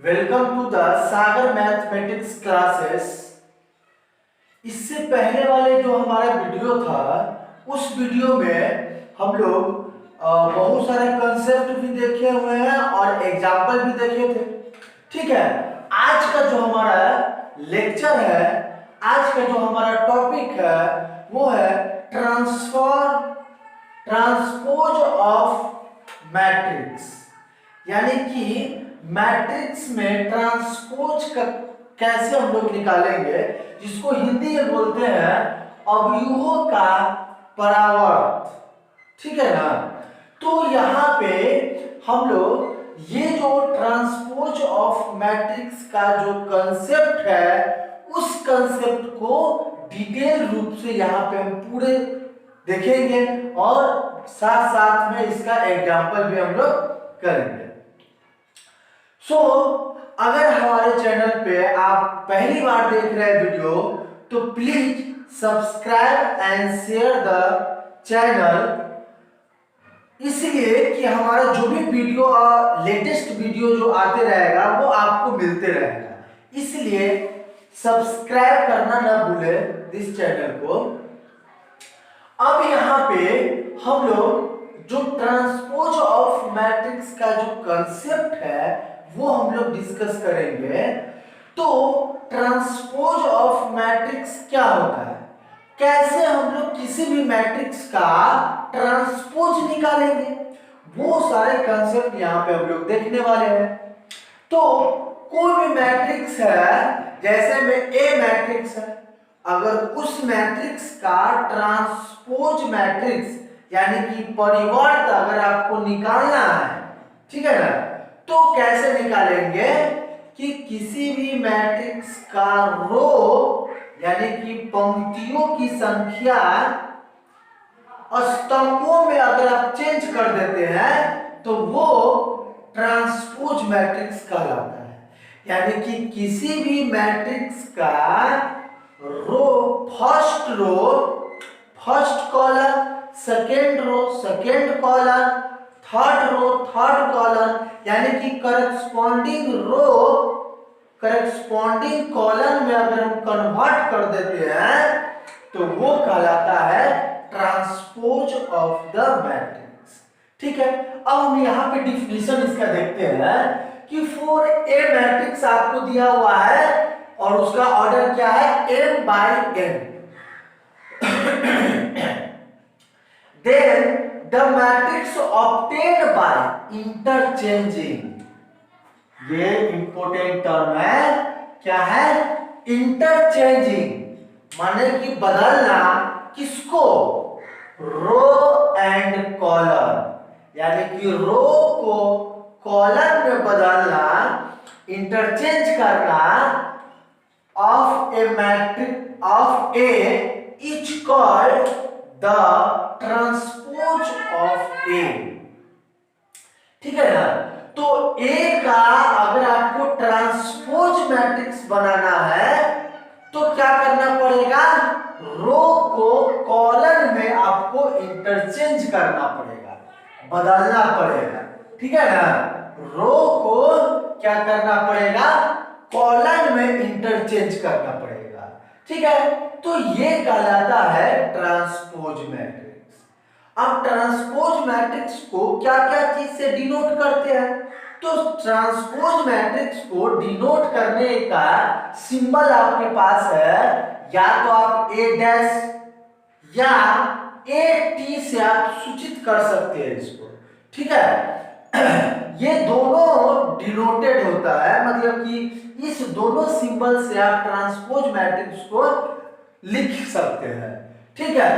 Welcome to the Sagar mathematics classes. इससे पहले वाले जो हमारा वीडियो था उस वीडियो में हम लोग बहुत सारे कंसेप्ट भी देखे हुए हैं और एग्जाम्पल भी देखे थे। ठीक है, आज का जो हमारा लेक्चर है, आज का जो हमारा टॉपिक है वो है ट्रांसपोज ऑफ मैट्रिक्स, यानी कि मैट्रिक्स में ट्रांसपोज का कैसे हम लोग निकालेंगे, जिसको हिंदी में बोलते हैं अवयवों का परावर्त। ठीक है ना। तो यहाँ पे हम लोग ये जो ट्रांसपोज ऑफ मैट्रिक्स का जो कंसेप्ट है उस कंसेप्ट को डिटेल रूप से यहाँ पे हम पूरे देखेंगे और साथ साथ में इसका एग्जाम्पल भी हम लोग करेंगे। अगर हमारे चैनल पे आप पहली बार देख रहे हैं वीडियो तो please subscribe and share the channel, इसलिए कि हमारा जो भी वीडियो लेटेस्ट वीडियो जो आते रहेगा वो आपको मिलते रहेगा। इसलिए सब्सक्राइब करना ना भूले इस चैनल को। अब यहाँ पे हम लोग जो ट्रांसपोज ऑफ मैट्रिक्स का जो कंसेप्ट है वो हम लोग डिस्कस करेंगे। तो ट्रांसपोज ऑफ मैट्रिक्स क्या होता है, कैसे हम लोग किसी भी मैट्रिक्स का ट्रांसपोज निकालेंगे, वो सारे कंसेप्ट यहाँ पे हम लोग देखने वाले हैं। तो कोई भी मैट्रिक्स है, जैसे में ए मैट्रिक्स है, अगर उस मैट्रिक्स का ट्रांसपोज मैट्रिक्स यानी कि परिवर्त अगर आपको निकालना है, ठीक है ना, तो कैसे निकालेंगे कि किसी भी मैट्रिक्स का रो यानी कि पंक्तियों की संख्या स्तंभों में अगर आप चेंज कर देते हैं तो वो ट्रांसपोज मैट्रिक्स कहलाता है। यानी कि किसी भी मैट्रिक्स का first column, second row second column, third row third column, यानी कि करस्पॉन्डिंग रो करस्पॉन्डिंग कॉलम में अगर हम कन्वर्ट कर देते हैं तो वो कहलाता है ट्रांसपोज ऑफ द मैट्रिक्स। ठीक है, अब हम यहाँ पे डिफिनीशन इसका देखते हैं कि फॉर ए मैट्रिक्स आपको दिया हुआ है और उसका ऑर्डर क्या है, m by n। then the matrix obtained by interchanging, ये इंपोर्टेंट टर्म है, क्या है, इंटरचेंजिंग, माने कि बदलना, किसको, रो एंड कॉलम, यानी कि रो को कॉलम में बदलना, इंटरचेंज करना of a matrix of A is called the transpose of A। ठीक है ना। तो A का अगर आपको ट्रांसपोज मैट्रिक्स बनाना है तो क्या करना पड़ेगा, रो को कॉलम में आपको इंटरचेंज करना पड़ेगा, बदलना पड़ेगा। ठीक है ना, रो को क्या करना पड़ेगा, कॉलम में इंटरचेंज करना पड़ेगा। ठीक है, तो ये कहलाता है ट्रांसपोज मैट्रिक्स। अब ट्रांसपोज मैट्रिक्स को क्या क्या चीज से डिनोट करते हैं, तो ट्रांसपोज मैट्रिक्स को डिनोट करने का सिंबल आपके पास है, या तो आप ए डैश या ए टी से आप सूचित कर सकते हैं इसको। ठीक है, ये दोनों डिनोटेड होता है, मतलब कि इस दोनों सिंबल से आप ट्रांसपोज मैट्रिक्स को लिख सकते हैं। ठीक है,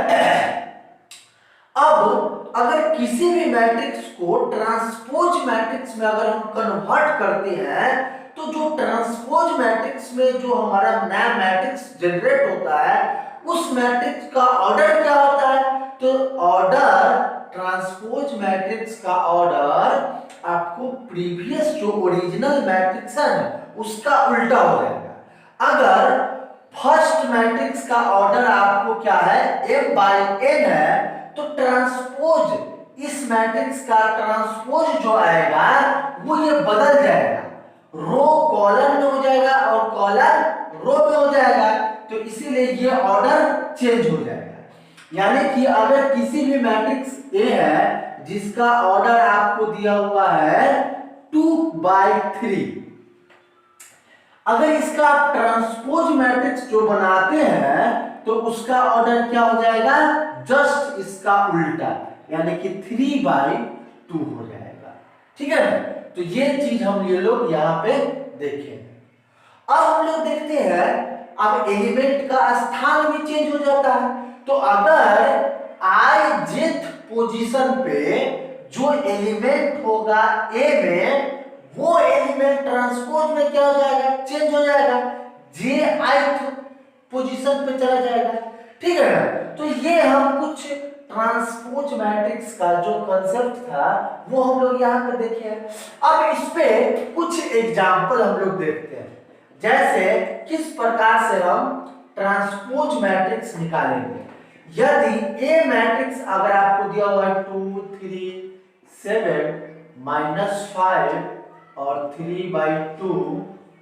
अब अगर किसी भी मैट्रिक्स को ट्रांसपोज मैट्रिक्स में अगर हम कन्वर्ट करते हैं तो जो ट्रांसपोज मैट्रिक्स में जो हमारा नया मैट्रिक्स जनरेट होता है उस मैट्रिक्स का ऑर्डर क्या होता है, तो ऑर्डर ट्रांसपोज मैट्रिक्स का ऑर्डर आपको प्रीवियस जो ओरिजिनल मैट्रिक्स है ना उसका उल्टा हो जाएगा। अगर फर्स्ट मैट्रिक्स का ऑर्डर आपको क्या है, m by n है, तो ट्रांसपोज इस मैट्रिक्स का ट्रांसपोज जो आएगा वो ये बदल जाएगा, रो यानी कि अगर किसी भी मैट्रिक्स ए है जिसका ऑर्डर आपको दिया हुआ है 2/3, अगर इसका आप ट्रांसपोज मैट्रिक्स जो बनाते हैं तो उसका ऑर्डर क्या हो जाएगा, जस्ट इसका उल्टा, यानी कि 3/2 हो जाएगा। ठीक है, तो ये चीज हम ये लोग यहाँ पे देखें। अब हम लोग देखते हैं, अब एलिमेंट का स्थान भी चेंज हो जाता है। तो अगर i जेथ पोजीशन पे जो एलिमेंट होगा ए में, वो एलिमेंट ट्रांसपोज में क्या हो जाएगा, चेंज हो जाएगा, जे ith पोजीशन पे चला जाएगा। ठीक है ना, तो ये हम कुछ ट्रांसपोज मैट्रिक्स का जो कंसेप्ट था वो हम लोग यहाँ पे देखे। अब इस पे कुछ एग्जांपल हम लोग देखते हैं, जैसे किस प्रकार से हम ट्रांसपोज मैट्रिक्स निकालेंगे। यदि ए मैट्रिक्स अगर आपको दिया हुआ है 2 3 7 -5 और 3/2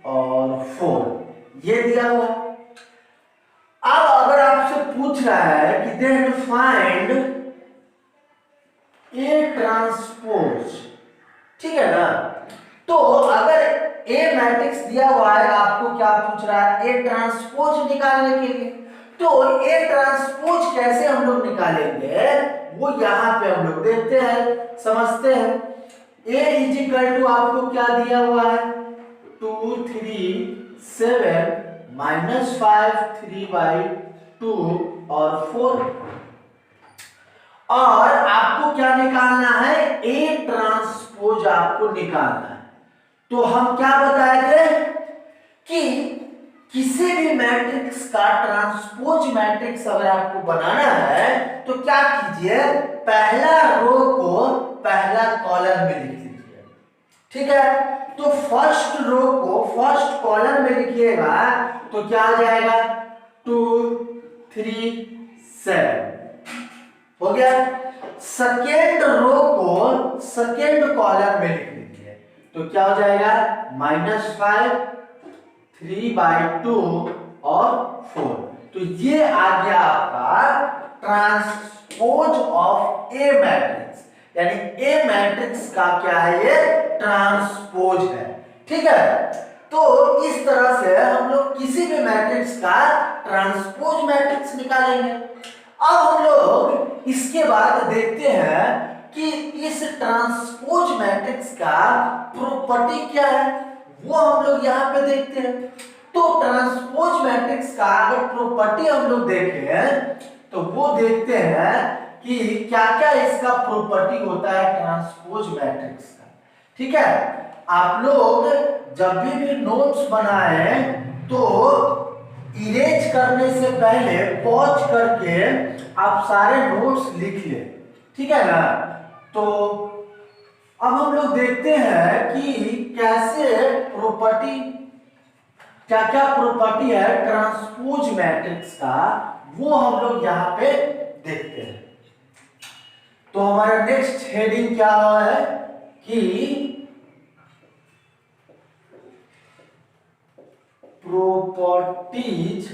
और 4 ये दिया हुआ है। अब अगर आपसे पूछ रहा है कि देन फाइंड ए ट्रांसपोज, ठीक है ना, तो अगर ए मैट्रिक्स दिया हुआ है, आपको क्या पूछ रहा है, ए ट्रांसपोज निकालने के लिए। तो ए ट्रांसपोज कैसे हम लोग निकालेंगे वो यहां पे हम लोग देखते हैं, समझते हैं। ए इज इक्वल टू आपको क्या दिया हुआ है, 2 3 7 -5 3/2 और 4, और आपको क्या निकालना है, ए ट्रांसपोज आपको निकालना है। तो हम क्या बताए थे कि किसी भी मैट्रिक्स का ट्रांसपोज मैट्रिक्स अगर आपको बनाना है तो क्या कीजिए, पहला रो को पहला कॉलम में लिख लीजिए। ठीक है, तो फर्स्ट रो को फर्स्ट कॉलम में लिखिएगा तो क्या आ जाएगा, 2 3 7 हो गया। सेकेंड रो को सेकेंड कॉलम में लिख लीजिए तो क्या हो जाएगा, -5 3/2 और 4। तो ये आ गया आपका ट्रांसपोज ऑफ ए मैट्रिक्स, यानी ए मैट्रिक्स का क्या है, ये ट्रांसपोज है। ठीक है, तो इस तरह से हम लोग किसी भी मैट्रिक्स का ट्रांसपोज मैट्रिक्स निकालेंगे। अब हम लोग इसके बाद देखते हैं कि इस ट्रांसपोज मैट्रिक्स का प्रॉपर्टी क्या है, वो हम लोग यहाँ पे देखते हैं। तो ट्रांसपोज मैट्रिक्स का अगर प्रॉपर्टी हम लोग देखें तो वो देखते हैं कि क्या क्या इसका प्रॉपर्टी होता है ट्रांसपोज मैट्रिक्स का। ठीक है, आप लोग जब भी नोट्स बनाए तो इरेज करने से पहले पॉज करके आप सारे नोट्स लिख ले, ठीक है ना। तो अब हम लोग देखते हैं कि कैसे प्रॉपर्टी, क्या क्या प्रॉपर्टी है ट्रांसपोज मैट्रिक्स का, वो हम लोग यहाँ पे देखते हैं। तो हमारा नेक्स्ट हेडिंग क्या है कि प्रॉपर्टीज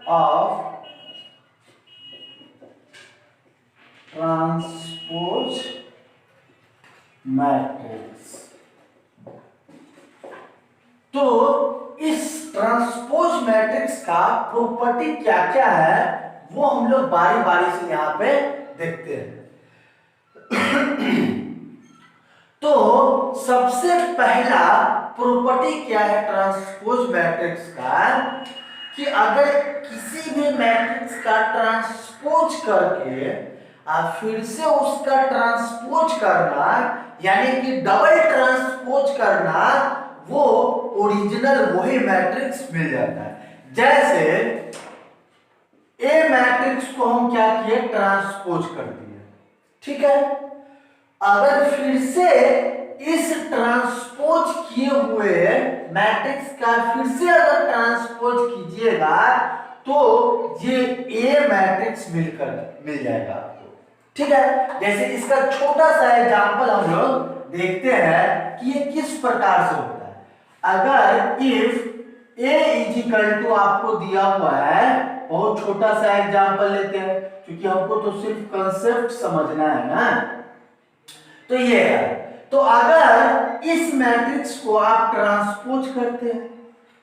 ऑफ ट्रांसपोज मैट्रिक्स। तो इस ट्रांसपोज मैट्रिक्स का प्रॉपर्टी क्या क्या है वो हम लोग बारी बारी से यहां पे देखते हैं। तो सबसे पहला प्रॉपर्टी क्या है ट्रांसपोज मैट्रिक्स का, कि अगर किसी भी मैट्रिक्स का ट्रांसपोज करके आप फिर से उसका ट्रांसपोज करना, यानी कि डबल ट्रांसपोज करना, वो ओरिजिनल वही मैट्रिक्स मिल जाता है। जैसे ए मैट्रिक्स को हम क्या किए, ट्रांसपोज कर दिए। ठीक है, अगर फिर से इस ट्रांसपोज किए हुए मैट्रिक्स का फिर से अगर ट्रांसपोज कीजिएगा तो ये ए मैट्रिक्स मिल जाएगा आपको। ठीक है, जैसे इसका छोटा सा एग्जांपल हम लोग देखते हैं कि ये किस प्रकार से होता है। अगर if A is equal to आपको दिया हुआ है, बहुत छोटा सा एग्जांपल लेते हैं क्योंकि हमको तो सिर्फ कंसेप्ट समझना है ना। तो ये है, तो अगर इस मैट्रिक्स को आप ट्रांसपोज करते हैं,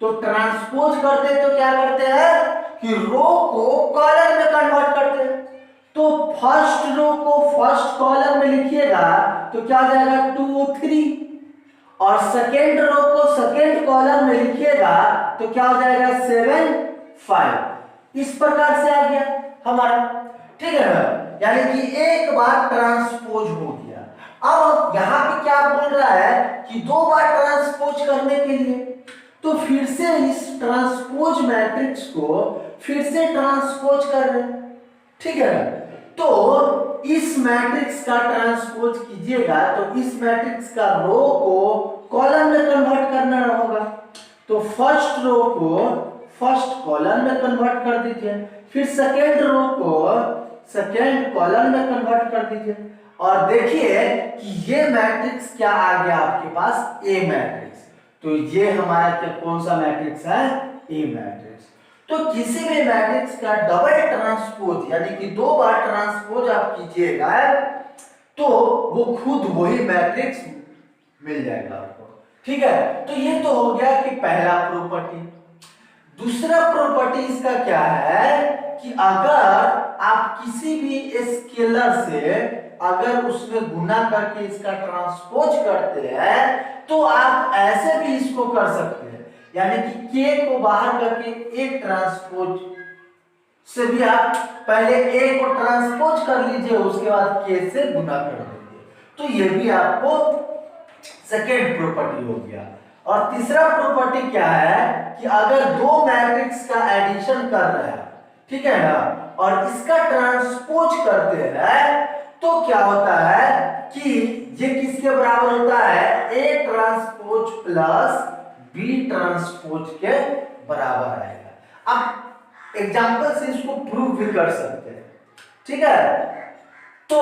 तो ट्रांसपोज करते हैं तो क्या करते हैं कि रो को कॉलम में कन्वर्ट करते हैं। तो फर्स्ट रो को फर्स्ट कॉलम में लिखिएगा तो क्या हो जाएगा 2 3, और सेकेंड रो को सेकेंड कॉलम में लिखिएगा तो क्या हो जाएगा 7 5। इस प्रकार से आ गया हमारा, ठीक है ना, यानी कि एक बार ट्रांसपोज हो गया। अब यहां पे क्या बोल रहा है कि 2 बार ट्रांसपोज करने के लिए, तो फिर से इस ट्रांसपोज मैट्रिक्स को फिर से ट्रांसपोज कर रहे हैं, ठीक है ना। तो इस मैट्रिक्स का ट्रांसपोज कीजिएगा तो इस मैट्रिक्स का रो को कॉलम में कन्वर्ट करना होगा, तो फर्स्ट रो को फर्स्ट कॉलम में कन्वर्ट कर दीजिए, फिर सेकेंड रो को सेकेंड कॉलम में कन्वर्ट कर दीजिए, और देखिए कि ये मैट्रिक्स क्या आ गया आपके पास, ए मैट्रिक्स। तो ये हमारा क्या कौन सा मैट्रिक्स है, ए मैट्रिक्स। तो किसी भी मैट्रिक्स का डबल ट्रांसपोज यानी कि 2 बार ट्रांसपोज आप कीजिएगा तो वो खुद वही मैट्रिक्स मिल जाएगा आपको, ठीक है। तो ये तो हो गया कि पहला प्रॉपर्टी। दूसरा प्रॉपर्टी इसका क्या है कि अगर आप किसी भी स्केलर से अगर उसमें गुना करके इसका ट्रांसपोज करते हैं तो आप ऐसे भी इसको कर सकते हैं, यानी कि k को बाहर करके एक ट्रांसपोज से भी आप पहले a को ट्रांसपोज कर लीजिए, उसके बाद k से गुना कर दीजिए, तो ये भी आपको सेकेंड प्रॉपर्टी हो गया। और तीसरा प्रॉपर्टी क्या है कि अगर 2 मैट्रिक्स का एडिशन कर रहे हैं, ठीक है ना, और इसका ट्रांसपोज करते हैं तो क्या होता है कि ये किसके बराबर होता है, a transpose plus b transpose के बराबर आएगा। अब एग्जांपल से इसको प्रूव भी कर सकते हैं, ठीक है। तो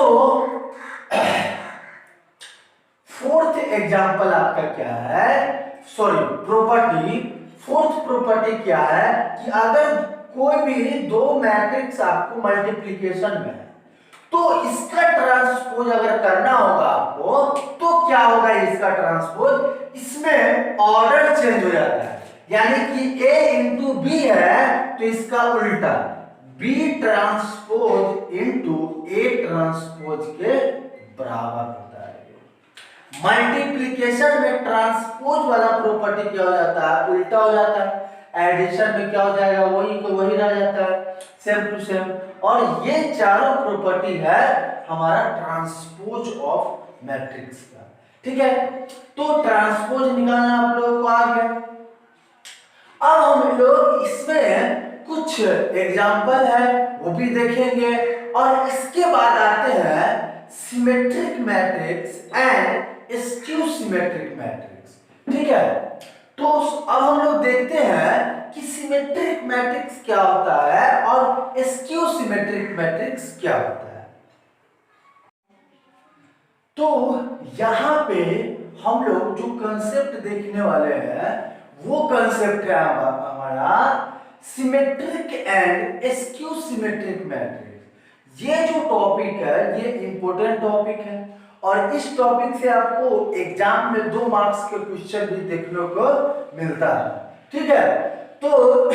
फोर्थ एग्जांपल आपका क्या है, सॉरी प्रॉपर्टी, फोर्थ प्रॉपर्टी क्या है कि अगर कोई भी 2 मैट्रिक्स आपको मल्टीप्लिकेशन में है तो इसका ट्रांसपोज अगर करना होगा आपको तो क्या होगा, इसका ट्रांसपोज इसमें ऑर्डर चेंज हो जाता है, यानी कि a इंटू बी है तो इसका उल्टा b transpose into a transpose के बराबर होता है। मल्टीप्लिकेशन में ट्रांसपोज वाला प्रॉपर्टी क्या हो जाता है, उल्टा हो जाता है। एडिशन में क्या हो जाएगा, वही को वही रह जाता है, सेम टू सेम। और ये चारों प्रॉपर्टी है हमारा ट्रांसपोज ऑफ मैट्रिक्स का, ठीक है। तो ट्रांसपोज निकालना आप लोगों को आ गया। अब हम लोग इसमें कुछ एग्जांपल है वो भी देखेंगे, और इसके बाद आते हैं symmetric matrix and skew symmetric matrix, ठीक है। तो अब हम लोग देखते हैं कि सिमेट्रिक मैट्रिक्स क्या होता है और स्क्यू सिमेट्रिक मैट्रिक्स क्या होता है। तो यहाँ पे हम लोग जो कंसेप्ट देखने वाले हैं वो कंसेप्ट है हमारा symmetric and skew symmetric matrix. ये जो टॉपिक है ये इंपॉर्टेंट टॉपिक है, और इस टॉपिक से आपको एग्जाम में 2 मार्क्स के क्वेश्चन भी देखने को मिलता है, ठीक है। तो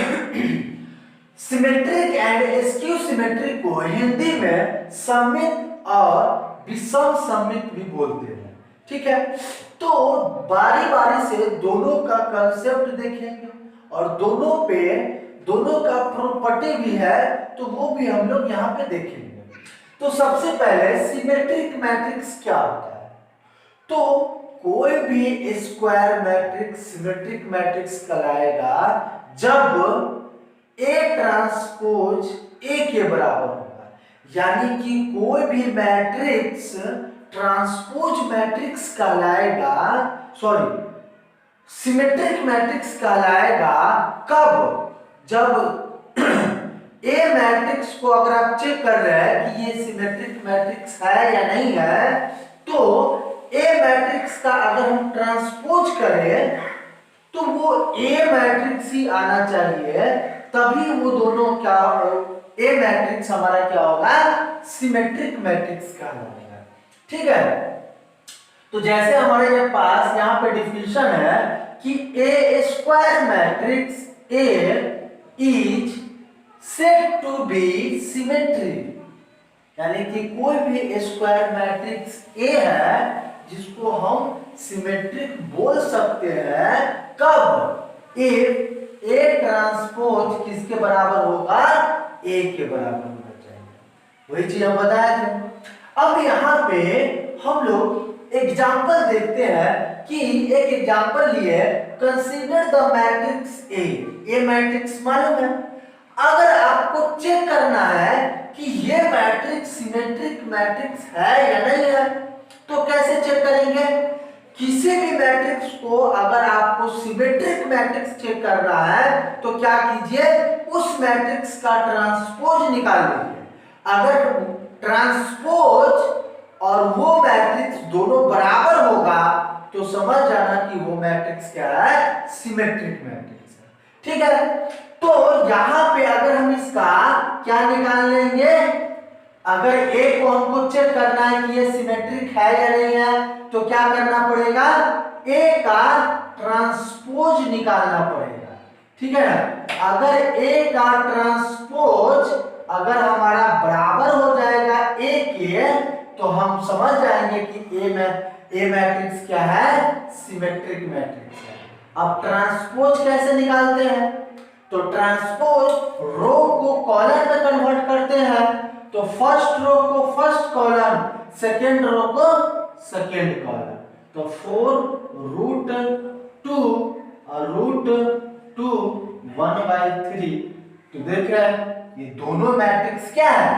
सिमेट्रिक एंड स्क्यू सिमेट्रिक को हिंदी में सममित और विषम सममित भी बोलते हैं, ठीक है। तो बारी बारी से दोनों का कंसेप्ट देखेंगे और दोनों का प्रॉपर्टी भी है तो वो भी हम लोग यहाँ पे देखेंगे। तो सबसे पहले सिमेट्रिक मैट्रिक्स क्या होता है, तो कोई भी स्क्वायर मैट्रिक्स सिमेट्रिक मैट्रिक्स कहलाएगा जब A ट्रांसपोज A के बराबर होगा, यानी कि कोई भी मैट्रिक्स ट्रांसपोज मैट्रिक्स कहलाएगा, सॉरी सिमेट्रिक मैट्रिक्स कहलाएगा कब, जब ए मैट्रिक्स को अगर आप चेक कर रहे हैं कि ये सिमेट्रिक मैट्रिक्स है या नहीं है, तो ए मैट्रिक्स का अगर हम ट्रांसपोज करें तो वो ए मैट्रिक्स ही आना चाहिए, तभी वो दोनों क्या, ए मैट्रिक्स हमारा क्या होगा, सिमेट्रिक मैट्रिक्स कहलाएगा। ठीक है, तो जैसे हमारे ये पास यहाँ पे डिफिनेशन है कि a square matrix A is said to be symmetric, यानी कि कोई भी स्क्वायर मैट्रिक्स ए है जिसको हम सिमेट्रिक बोल सकते हैं, कब, इफ ए ट्रांसपोज किसके बराबर होगा, ए के बराबर होना चाहिए। वही चीज हम बताए थे। अब यहाँ पे हम लोग एग्जाम्पल देखते हैं कि एक एग्जाम्पल लिए, consider the matrix A matrix मालूम है। अगर आपको चेक करना है कि ये मैट्रिक्स सिमेट्रिक मैट्रिक्स है या नहीं है, तो कैसे चेक करेंगे, किसी भी मैट्रिक्स को अगर आपको सिमेट्रिक मैट्रिक्स चेक करना है तो क्या कीजिए, उस मैट्रिक्स का ट्रांसपोज निकाल लीजिए। अगर ट्रांसपोज और वो मैट्रिक्स दोनों बराबर होगा तो समझ जाना कि वो मैट्रिक्स क्या है, सिमेट्रिक मैट्रिक्स है। ठीक है, तो यहां पे अगर हम इसका क्या निकाल लेंगे, अगर ए को हमको चेक करना है कि ये सिमेट्रिक है या नहीं है, तो क्या करना पड़ेगा, ए का ट्रांसपोज निकालना पड़ेगा। ठीक है ना, अगर ए का ट्रांसपोज अगर हमारा बराबर हो जाएगा ए के, तो हम समझ जाएंगे कि ए मैट्रिक्स क्या है, सिमेट्रिक मैट्रिक्स है। अब ट्रांसपोज कैसे निकालते हैं, तो ट्रांसपोज रो को कॉलम में कन्वर्ट करते हैं, तो फर्स्ट रो को फर्स्ट कॉलम, सेकेंड रो को सेकेंड कॉलम, तो 4√2 और √2 1/3। तो देख रहे हैं ये दोनों मैट्रिक्स क्या है,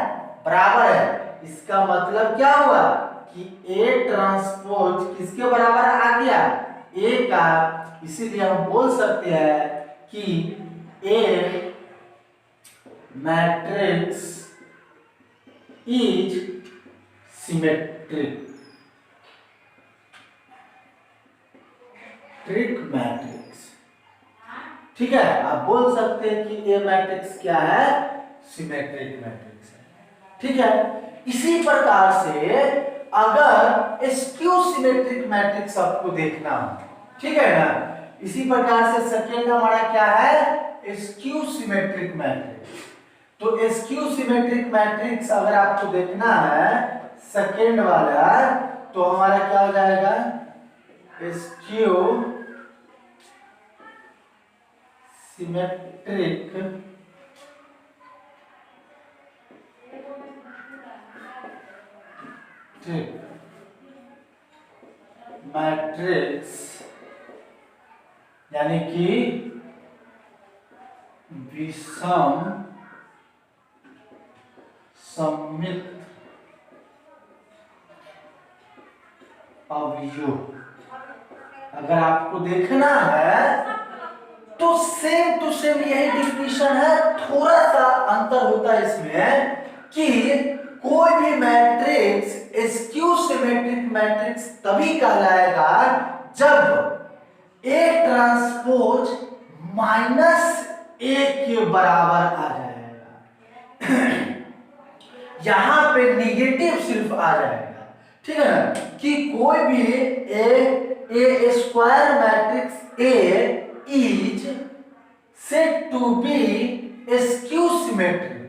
बराबर है। इसका मतलब क्या हुआ कि ए ट्रांसपोज किसके बराबर आ गया, ए का, इसीलिए हम बोल सकते हैं कि ए मैट्रिक्स इज सिमेट्रिक मैट्रिक्स। ठीक है, आप बोल सकते हैं कि ए मैट्रिक्स क्या है, सिमेट्रिक मैट्रिक्स है। ठीक है, इसी प्रकार से अगर स्क्यू सिमेट्रिक मैट्रिक्स आपको देखना हो, ठीक है ना, इसी प्रकार से सेकेंड हमारा क्या है, स्क्यू सिमेट्रिक मैट्रिक्स। तो स्क्यू सिमेट्रिक मैट्रिक्स अगर आपको देखना है सेकेंड वाला, तो हमारा क्या हो जाएगा, स्क्यू सिमेट्रिक मैट्रिक्स, यानी कि विषम सममित अवयव। अगर आपको देखना है तो सेम टू सेम यही डिफिनेशन है, थोड़ा सा अंतर होता है इसमें कि कोई भी मैट्रिक्स स्क्यू सिमेट्रिक मैट्रिक्स तभी कहलाएगा जब ए ट्रांसपोज -a के बराबर आ जाएगा। यहां पे निगेटिव सिर्फ आ जाएगा। ठीक है ना, कि कोई भी a square matrix A is said to be skew symmetric.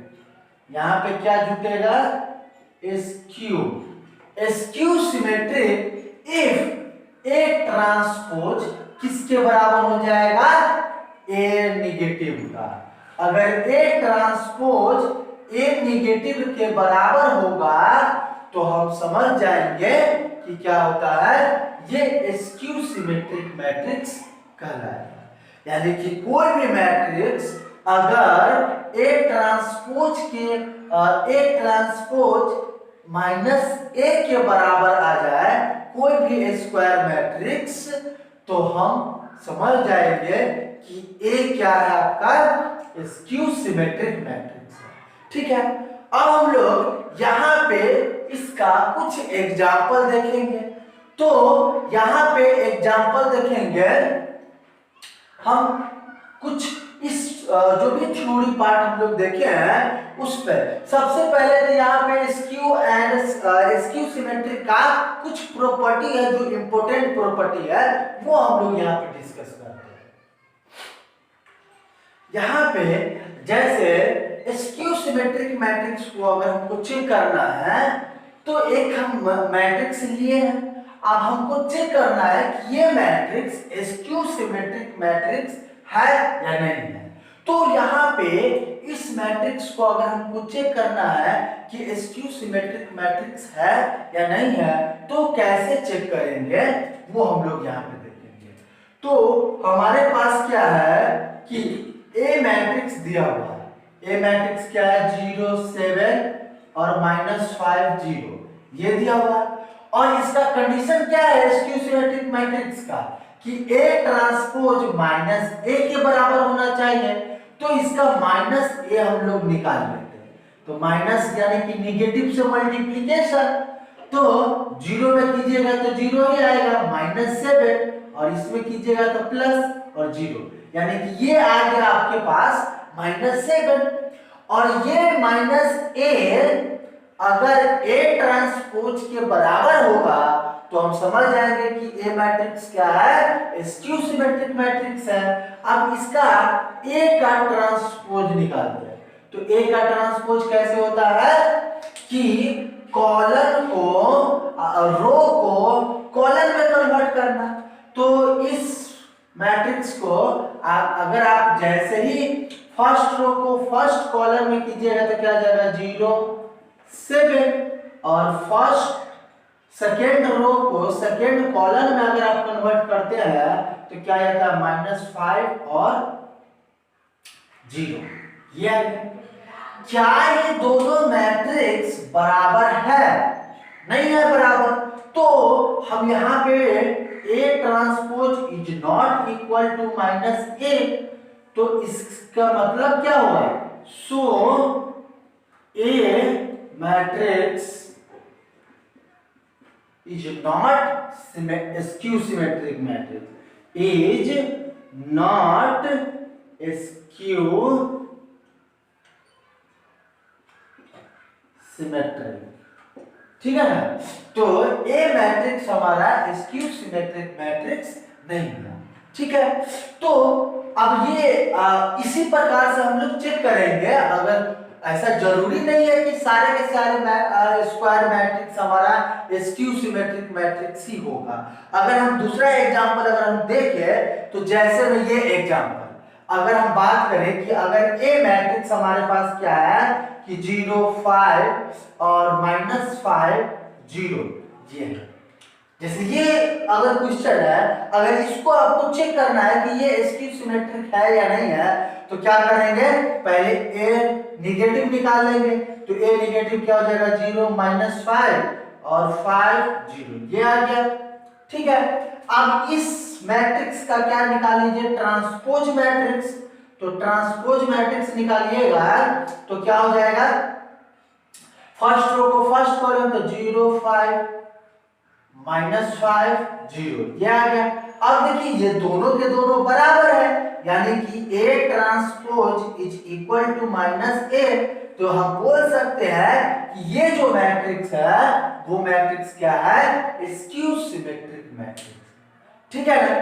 यहां पे क्या जुटेगा, skew symmetric if A transpose किसके बराबर हो जाएगा, ए निगेटिव का। अगर ए ट्रांसपोज ए निगेटिव के बराबर होगा तो हम समझ जाएंगे कि क्या होता है, ये स्क्यू सिमेट्रिक मैट्रिक्स कहलाएगा। यानी कि कोई भी मैट्रिक्स अगर ए ट्रांसपोज -a के बराबर आ जाए, कोई भी स्क्वायर मैट्रिक्स, तो हम समझ जाएंगे कि ए क्या है, आपका स्क्यू सिमेट्रिक मैट्रिक्स है। ठीक है, अब हम लोग यहाँ पे इसका कुछ एग्जाम्पल देखेंगे। तो यहाँ पे एग्जाम्पल देखेंगे हम कुछ इस जो भी थ्योरी पार्ट हम लोग देखे हैं उस पे सबसे पहले तो यहाँ पे स्क्यू सिमेट्री का कुछ प्रॉपर्टी है जो इंपॉर्टेंट प्रॉपर्टी है वो हम लोग यहाँ पे डिस्कस करते हैं। यहाँ पे जैसे स्क्यू सिमेट्रिक मैट्रिक्स को अगर हमको चेक करना है तो एक हम मैट्रिक्स लिए हैं, अब हमको चेक करना है कि ये मैट्रिक्स स्क्यू सिमेट्रिक मैट्रिक्स है या नहीं है। तो यहाँ पे इस मैट्रिक्स को अगर हमको चेक करना है कि स्क्यू सिमेट्रिक मैट्रिक्स है या नहीं है तो कैसे चेक करेंगे वो हम लोग यहाँ पे देखेंगे। तो हमारे पास क्या है कि ए मैट्रिक्स दिया हुआ है, ए मैट्रिक्स क्या है 0 7 और -5 0 ये दिया हुआ है और इसका कंडीशन क्या है स्क्यू सिमेट्रिक मैट्रिक्स का कि A ट्रांसपोज -A के बराबर होना चाहिए। तो इसका -A हम लोग निकाल लेते हैं, तो माइनस यानी कि निगेटिव से मल्टीप्लिकेशन, तो 0 में कीजिएगा तो 0 ही आएगा -7 और इसमें कीजिएगा तो प्लस और 0 यानी कि ये आ गया आपके पास -7 और ये -A अगर A ट्रांसपोज के बराबर होगा तो हम समझ जाएंगे कि A मैट्रिक्स क्या है स्क्यू सिमेट्रिक मैट्रिक्स है। अब इसका A का ट्रांसपोज निकालते हैं, तो A का ट्रांसपोज कैसे होता है कि कॉलम को रो को कॉलम में कन्वर्ट करना। तो इस मैट्रिक्स को अगर आप जैसे ही फर्स्ट रो को फर्स्ट कॉलम में कीजिएगा तो क्या आ जाएगा 0 7 और फर्स्ट सेकेंड रो को सेकेंड कॉलम में अगर आप कन्वर्ट करते हैं तो क्या आता है -5 और 0 ये क्या ये दोनों मैट्रिक्स बराबर है नहीं है बराबर, तो हम यहाँ पे A transpose is not equal to -A, तो इसका मतलब क्या हुआ so A matrix is not skew symmetric matrix, is not skew symmetric, ठीक है ना। तो A मैट्रिक्स हमारा स्क्यू सिमेट्रिक मैट्रिक्स नहीं है, ठीक है। तो अब ये इसी प्रकार से हम लोग चेक करेंगे, अगर ऐसा जरूरी नहीं है कि सारे के सारे स्क्वायर मैट्रिक्स हमारा स्क्यू सिमेट्रिक मैट्रिक्स ही होगा। अगर हम दूसरा एग्जांपल अगर हम देखें तो जैसे में ये एग्जांपल अगर हम बात करें कि अगर ए मैट्रिक्स हमारे पास क्या है कि 0 5 और -5 0 ये है। जैसे ये अगर क्वेश्चन है, अगर इसको आपको चेक करना है कि ये स्क्यू सिमेट्रिक है या नहीं है तो क्या करेंगे पहले ए निगेटिव निकाल लेंगे, तो ए निगेटिव क्या हो जाएगा 0 -5 और 5 0 ये आ गया, ठीक है। अब इस मैट्रिक्स का क्या निकाल लीजिए ट्रांसपोज मैट्रिक्स, तो ट्रांसपोज मैट्रिक्स निकालिएगा तो क्या हो जाएगा फर्स्ट रो को फर्स्ट कॉलम तो 0 5 -5 0 ये आ गया। अब देखिए ये दोनों के दोनों बराबर है यानी कि A transpose is equal to -A, तो हम बोल सकते हैं कि ये जो मैट्रिक्स है वो मैट्रिक्स क्या है स्क्यू सिमेट्रिक मैट्रिक्स, ठीक है ना।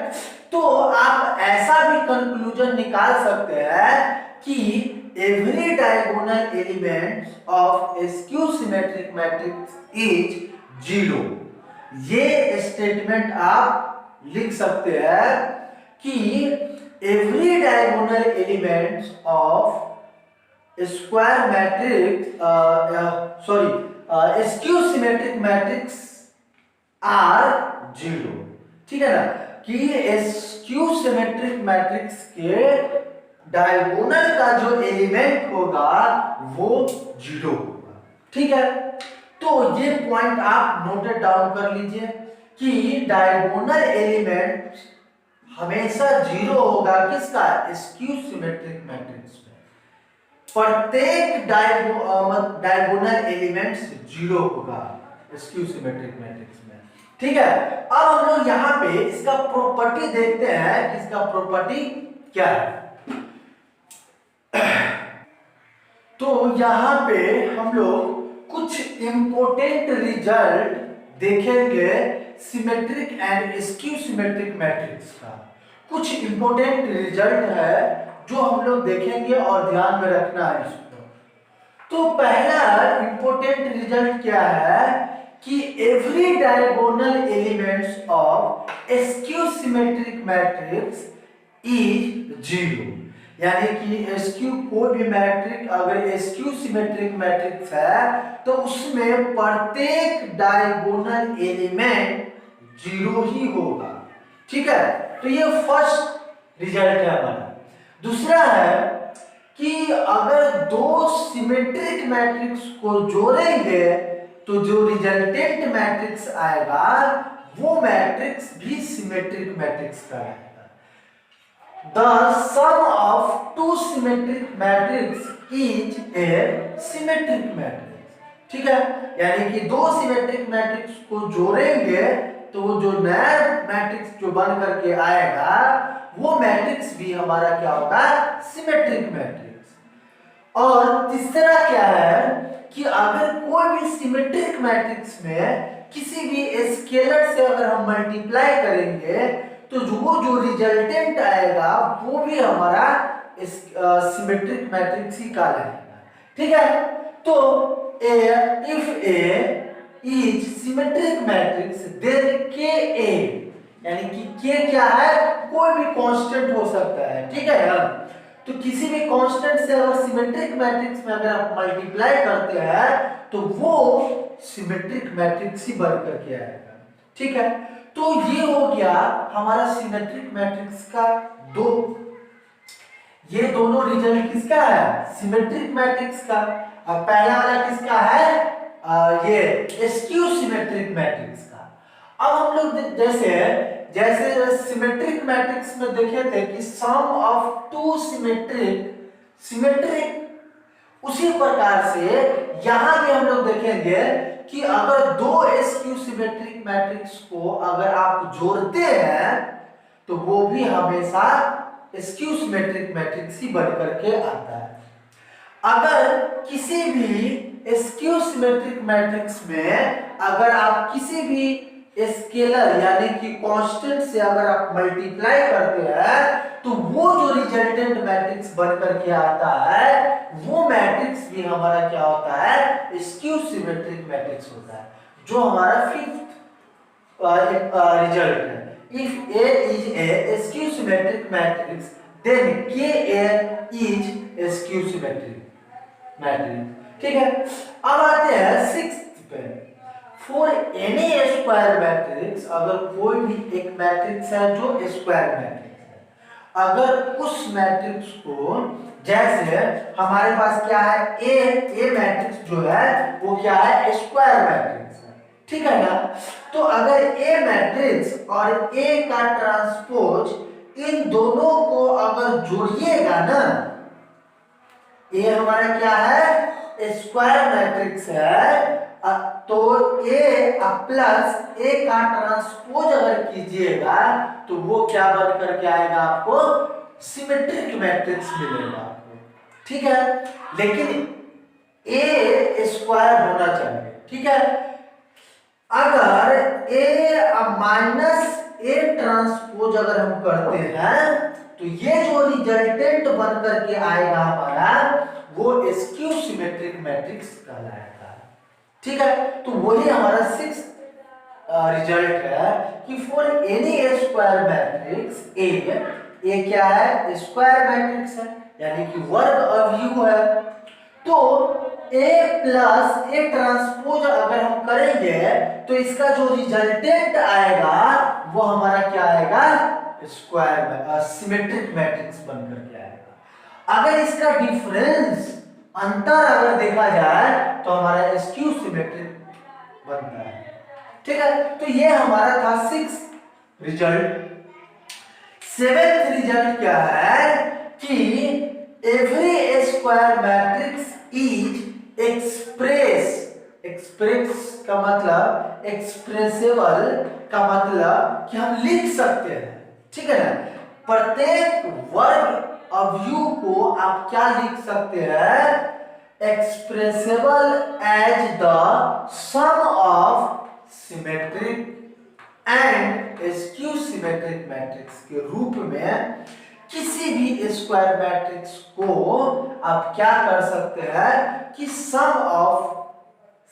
तो आप ऐसा भी कंक्लूजन निकाल सकते हैं कि every diagonal element of skew symmetric matrix is 0। ये स्टेटमेंट आप लिख सकते हैं कि every diagonal elements of square matrix skew symmetric matrix are 0, ठीक है ना, कि स्क्यू सिमेट्रिक मैट्रिक्स के डायगोनल का जो एलिमेंट होगा वो 0 होगा, ठीक है। तो ये पॉइंट आप नोटेड डाउन कर लीजिए कि डायगोनल एलिमेंट हमेशा 0 होगा किसका स्क्यू सिमेट्रिक मैट्रिक्स में, प्रत्येक डायगोनल एलिमेंट्स 0 होगा स्क्यू सिमेट्रिक मैट्रिक्स में, ठीक है। अब हम लोग यहाँ पे इसका प्रॉपर्टी देखते हैं कि इसका प्रॉपर्टी क्या है। तो यहाँ पे हम लोग कुछ इंपॉर्टेंट रिजल्ट देखेंगे symmetric and skew symmetric matrix का। कुछ इंपॉर्टेंट रिजल्ट है जो हम लोग देखेंगे और ध्यान में रखना है इसको। तो पहला इंपॉर्टेंट रिजल्ट क्या है कि every diagonal elements of skew symmetric matrix is zero. यानी कि स्क्यू कोई भी मैट्रिक अगर स्क्यू सिमेट्रिक मैट्रिक्स है तो उसमें प्रत्येक डायगोनल एलिमेंट जीरो ही होगा। ठीक है, तो ये फर्स्ट रिजल्ट है हमारा। दूसरा है कि अगर दो सिमेट्रिक मैट्रिक्स को जोड़ेंगे तो जो रिजल्टेंट मैट्रिक्स आएगा वो मैट्रिक्स भी सिमेट्रिक मैट्रिक्स का है। The sum of two symmetric matrix is a symmetric matrix। ठीक है, यानी कि दो सिमेट्रिक मैट्रिक्स को जोड़ेंगे तो जो नया मैट्रिक्स जो बन करके आएगा वो मैट्रिक्स भी हमारा क्या होगा, सिमेट्रिक मैट्रिक्स। और तीसरा क्या है कि अगर कोई भी सिमेट्रिक मैट्रिक्स में किसी भी स्केलर से अगर हम मल्टीप्लाई करेंगे तो जो रिजल्टेंट आएगा वो भी हमारा सिमेट्रिक मैट्रिक्स ही कहलाएगा। ठीक है, तो if A is symmetric matrix then k A, यानी कि के क्या है, कोई भी कांस्टेंट हो सकता है। ठीक है ना, तो किसी भी कांस्टेंट से अगर सिमेट्रिक मैट्रिक्स में अगर आप मल्टीप्लाई करते हैं तो वो सिमेट्रिक मैट्रिक्स ही बन करके आएगा। ठीक है, तो ये हो गया हमारा सिमेट्रिक मैट्रिक्स का दो, ये दोनों रिजल्ट किसका है, सिमेट्रिक मैट्रिक्स का। अब पहला वाला किसका है, ये स्क्यू सिमेट्रिक मैट्रिक्स का। अब हम लोग जैसे सिमेट्रिक मैट्रिक्स में देखे थे कि सम ऑफ टू सिमेट्रिक, उसी प्रकार से यहां भी हम लोग देखेंगे कि अगर दो स्क्यू सिमेट्रिक मैट्रिक्स को अगर आप जोड़ते हैं तो वो भी हमेशा स्क्यू सिमेट्रिक मैट्रिक्स ही बन करके आता है। अगर किसी भी स्क्यू सिमेट्रिक मैट्रिक्स में अगर आप किसी भी स्केलर यानी कि कांस्टेंट से अगर आप मल्टीप्लाई करते हैं तो वो जो रिजल्टेंट मैट्रिक्स बन करके आता है वो मैट्रिक्स भी हमारा क्या होता है, स्क्यू सिमेट्रिक मैट्रिक्स होता है, जो हमारा फिफ्थ रिजल्ट है। If A is a skew symmetric matrix then Ka is skew symmetric matrix। ठीक है, अब आते हैं सिक्स्थ पे। फॉर एनी स्क्वायर मैट्रिक्स, अगर कोई भी एक मैट्रिक्स है जो स्क्वायर मैट्रिक्स है, अगर उस मैट्रिक्स को जैसे हमारे पास क्या है, ए मैट्रिक्स जो है वो क्या है, स्क्वायर मैट्रिक्स है। ठीक है ना, तो अगर ए मैट्रिक्स और ए का ट्रांसपोज इन दोनों को अगर जोड़िएगा ना, ए हमारा क्या है, स्क्वायर मैट्रिक्स है, तो ए प्लस ए का ट्रांसपोज अगर कीजिएगा तो वो क्या बन करके आएगा, आपको सिमेट्रिक मैट्रिक्स मिलेगा आपको। ठीक है, लेकिन ए स्क्वायर होना चाहिए। ठीक है, अगर ए माइनस ए ट्रांसपोज अगर हम करते हैं तो ये जो रिजल्टेंट बन करके आएगा हमारा वो स्क्यू सिमेट्रिक मैट्रिक्स कहलाएगा। ठीक है, तो वही हमारा सिक्स्थ रिजल्ट है कि फॉर एनी स्क्वायर मैट्रिक्स ए क्या है, स्क्वायर मैट्रिक्स है यानी कि वर्ग अवयव है, तो ए प्लस ए ट्रांसपोज अगर हम करेंगे तो इसका जो रिजल्टेंट आएगा वो हमारा क्या आएगा, स्क्वायर सिमेट्रिक मैट्रिक्स बन करके आएगा। अगर इसका डिफरेंस अंतर अगर देखा जाए तो हमारा स्क्यू सिमेट्रिक बनता है। ठीक है, तो ये हमारा था सिक्स्थ रिजल्ट। सेवेंथ रिजल्ट क्या है कि every square matrix is express का मतलब एक्सप्रेसेबल का मतलब कि हम लिख सकते हैं। ठीक है ना, प्रत्येक वर्ग अवयव को आप क्या लिख सकते हैं, expressible as the sum of symmetric and skew symmetric matrix के रूप में किसी भी स्क्वायर मैट्रिक्स को आप क्या कर सकते हैं कि sum of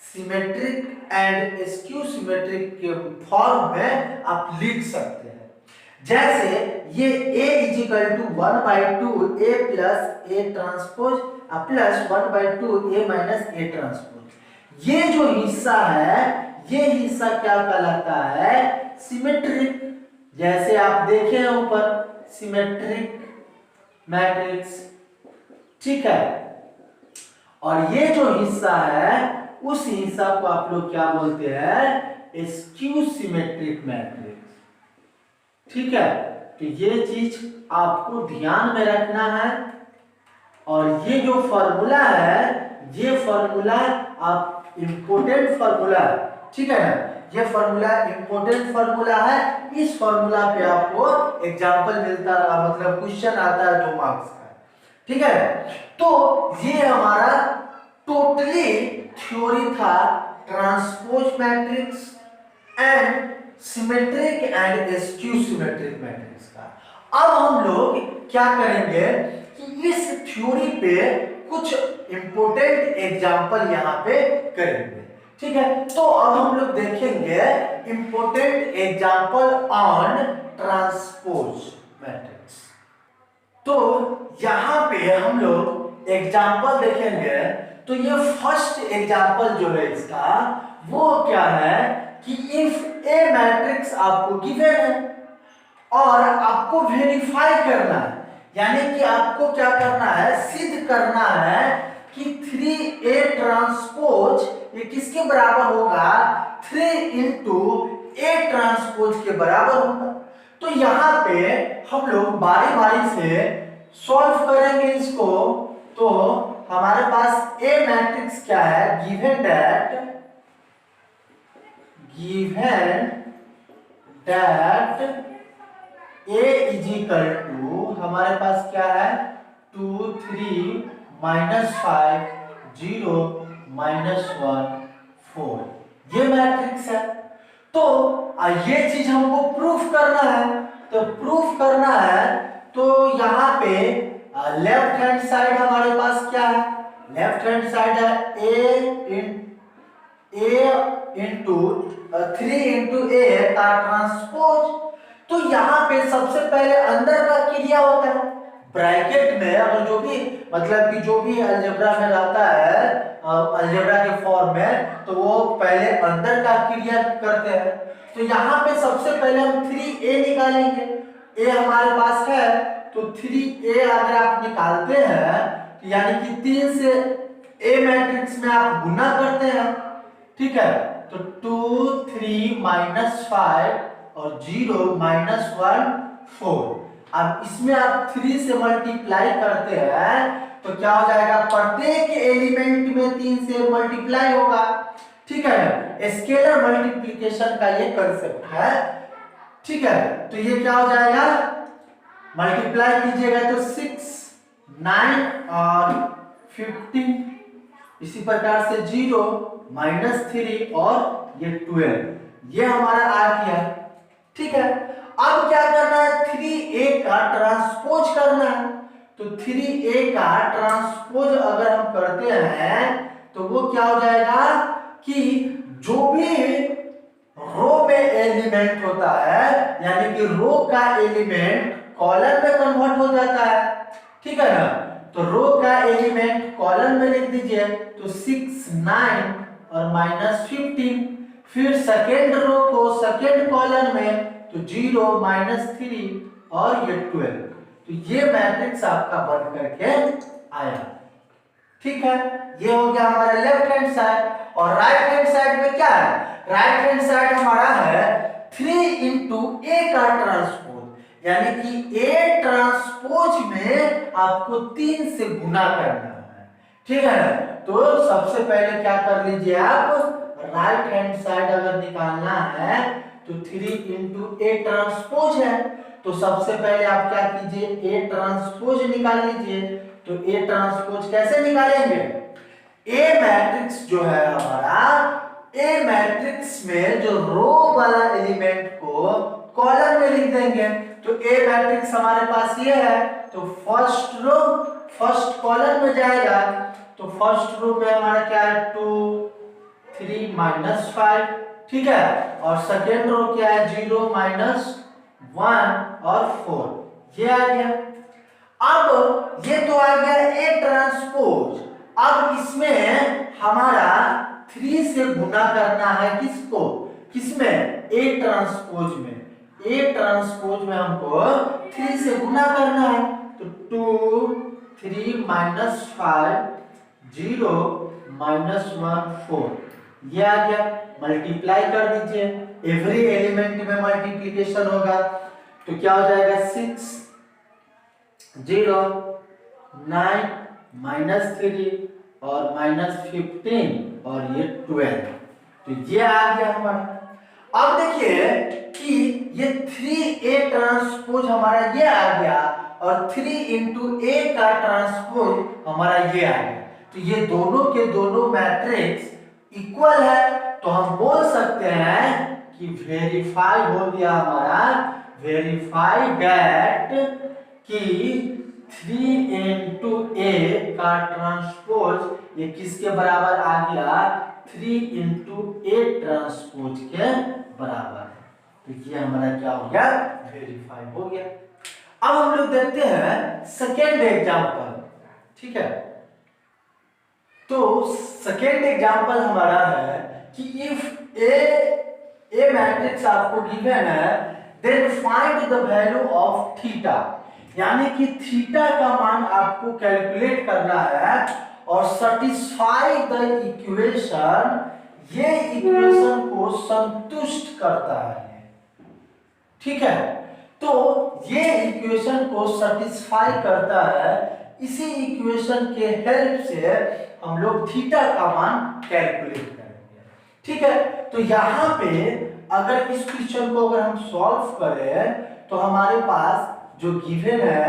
symmetric and skew symmetric के फॉर्म में आप लिख सकते हैं। जैसे ये A equal to 1/2 A plus A transpose plus 1/2 A minus A transpose, ये जो हिस्सा है ये हिस्सा क्या कहलाता है, सिमेट्रिक। जैसे आप देखे हैं ऊपर सिमेट्रिक मैट्रिक्स, ठीक है। और ये जो हिस्सा है उस हिस्सा को आप लोग क्या बोलते हैं, स्क्यू सिमेट्रिक मैट्रिक्स, ठीक है। तो ये चीज आपको ध्यान में रखना है। और ये जो फॉर्मूला है ये फॉर्मूला आप इंपॉर्टेंट फॉर्मूला है, ठीक है ना, ये फॉर्मूला इंपॉर्टेंट फॉर्मूला है। इस फॉर्मूला पे आपको एग्जांपल मिलता है, मतलब क्वेश्चन आता है 2 मार्क्स का, ठीक है। तो ये हमारा टोटली थ्योरी था transpose matrix and symmetric and skew symmetric matrix का। अब हम लोग क्या करेंगे कि इस थ्योरी पे कुछ इंपॉर्टेंट एग्जांपल यहाँ पे करेंगे, ठीक है। तो अब हम लोग देखेंगे important example on transpose matrix. तो यहाँ पे हम लोग एग्जांपल देखेंगे। तो ये फर्स्ट एग्जांपल जो है इसका वो क्या है कि इफ ए मैट्रिक्स आपको गिवन है और आपको वेरीफाई करना है, यानी कि आपको क्या करना है, सिद्ध करना है कि 3A ट्रांसपोज ये किसके बराबर होगा, 3 इंटू A ट्रांसपोज के बराबर होगा। तो यहाँ पे हम लोग बारी बारी से सॉल्व करेंगे इसको। तो हमारे पास A मैट्रिक्स क्या है, given that A is equal to हमारे पास क्या है 2 3 -5 0 -1 4, ये मैट्रिक्स है। तो ये चीज हमको प्रूफ करना है। तो प्रूफ करना है तो यहाँ पे लेफ्ट हैंड साइड हमारे पास क्या है, लेफ्ट हैंड साइड है A इंटू 3 इंटू A का ट्रांसपोज। तो यहाँ पे सबसे पहले अंदर का क्रिया होता है ब्रैकेट में, अगर जो भी मतलब कि जो भी अलजेब्रा में रहता है अलजेब्रा के फॉर्म में, तो वो पहले अंदर का क्रिया करते हैं। तो यहाँ पे सबसे पहले हम 3A निकालेंगे, A हमारे पास है तो 3A अगर आप निकालते हैं तो यानी कि 3 से A मैट्रिक्स में आप गुना करते हैं, ठीक है। तो 2 3 -5 और 0 -1 4। अब इसमें आप 3 से मल्टीप्लाई करते हैं तो क्या हो जाएगा, प्रत्येक एलिमेंट में 3 से मल्टीप्लाई होगा, ठीक है। स्केलर मल्टीप्लिकेशन का ये कांसेप्ट है, ठीक है। तो ये क्या हो जाएगा, मल्टीप्लाई कीजिएगा तो 6 9 और 15, इसी प्रकार से 0 -3 और ये 12, ये हमारा आ गया, ठीक है। अब क्या करना है, 3A का ट्रांसपोज करना है। तो 3A का ट्रांसपोज अगर हम करते हैं तो वो क्या हो जाएगा कि जो भी रो में एलिमेंट होता है, यानी कि रो का एलिमेंट कॉलम में कन्वर्ट हो जाता है, ठीक है ना। तो रो का एलिमेंट कॉलम में लिख दीजिए, तो 6 9 और -15। फिर सेकेंड रो को सेकेंड कॉलम में तो 0 -3 और ये 12। तो ये मैट्रिक्स आपका बन करके आया, ठीक है। ये हो गया हमारा लेफ्ट हैंड साइड। और राइट हैंड साइड में क्या है, राइट हैंड साइड हमारा है 3 इंटू A का ट्रांसपोज, यानी कि A ट्रांसपोज में आपको 3 से गुना करना है, ठीक है ना। तो सबसे पहले क्या कर लीजिए आप, राइट हैंड साइड अगर निकालना है तो 3 इंटू A ट्रांसपोज है, तो सबसे पहले आप क्या कीजिए, ए ट्रांसपोज निकाल लीजिए। तो ए ट्रांसपोज कैसे निकालेंगे, ए मैट्रिक्स जो है हमारा, ए मैट्रिक्स में जो रो वाला एलिमेंट को कॉलम में लिख देंगे। तो ए मैट्रिक्स हमारे पास ये है, तो फर्स्ट रो फर्स्ट कॉलम में जाएगा। तो फर्स्ट रो में हमारा क्या है, 2 3 -5, ठीक है। और सेकेंड रो क्या है, 0 -1 और 4, ये आ गया। अब ये तो आ गया ए ट्रांसपोज। अब इसमें हमारा 3 से गुना करना है, किसको, किसमें, ए ट्रांसपोज में। ए ट्रांसपोज में हमको 3 से गुना करना है। तो 2 3 -5 0 -1 4, ये आ गया। मल्टीप्लाई कर दीजिए, एवरी एलिमेंट में मल्टीप्लिकेशन होगा। तो क्या हो जाएगा, 6 0 9 -3 और -15 और ये 12, तो ये आ गया हमारा। अब देखिए कि ये 3a ट्रांसपोज हमारा ये आ गया और 3 into a का ट्रांसपोज हमारा ये आ गया। तो ये दोनों के दोनों मैट्रिक्स इक्वल है। तो हम बोल सकते हैं कि वेरीफाई हो गया हमारा, वेरीफाई दैट कि 3 into a का ट्रांसपोज ये किसके बराबर आ गया, 3 into a ट्रांसपोज के बराबर है। तो ये हमारा क्या हो गया, वेरीफाई हो गया। अब हम लोग देखते हैं सेकेंड एग्जांपल, ठीक है। तो सेकेंड एग्जांपल हमारा है कि इफ ए मैट्रिक्स आपको गिवन है, then find the value of theta, यानी कि थीटा का मान आपको कैलकुलेट करना है और सटिस्फाई द इक्वेशन, ये इक्वेशन को संतुष्ट करता है, ठीक है। तो ये इक्वेशन को सटिस्फाई करता है, इसी इक्वेशन के हेल्प से हम लोग थीटा का मान कैलकुलेट करेंगे, ठीक है। तो यहाँ पे अगर इस क्वेश्चन को अगर हम सॉल्व करें तो हमारे पास जो गिवन है,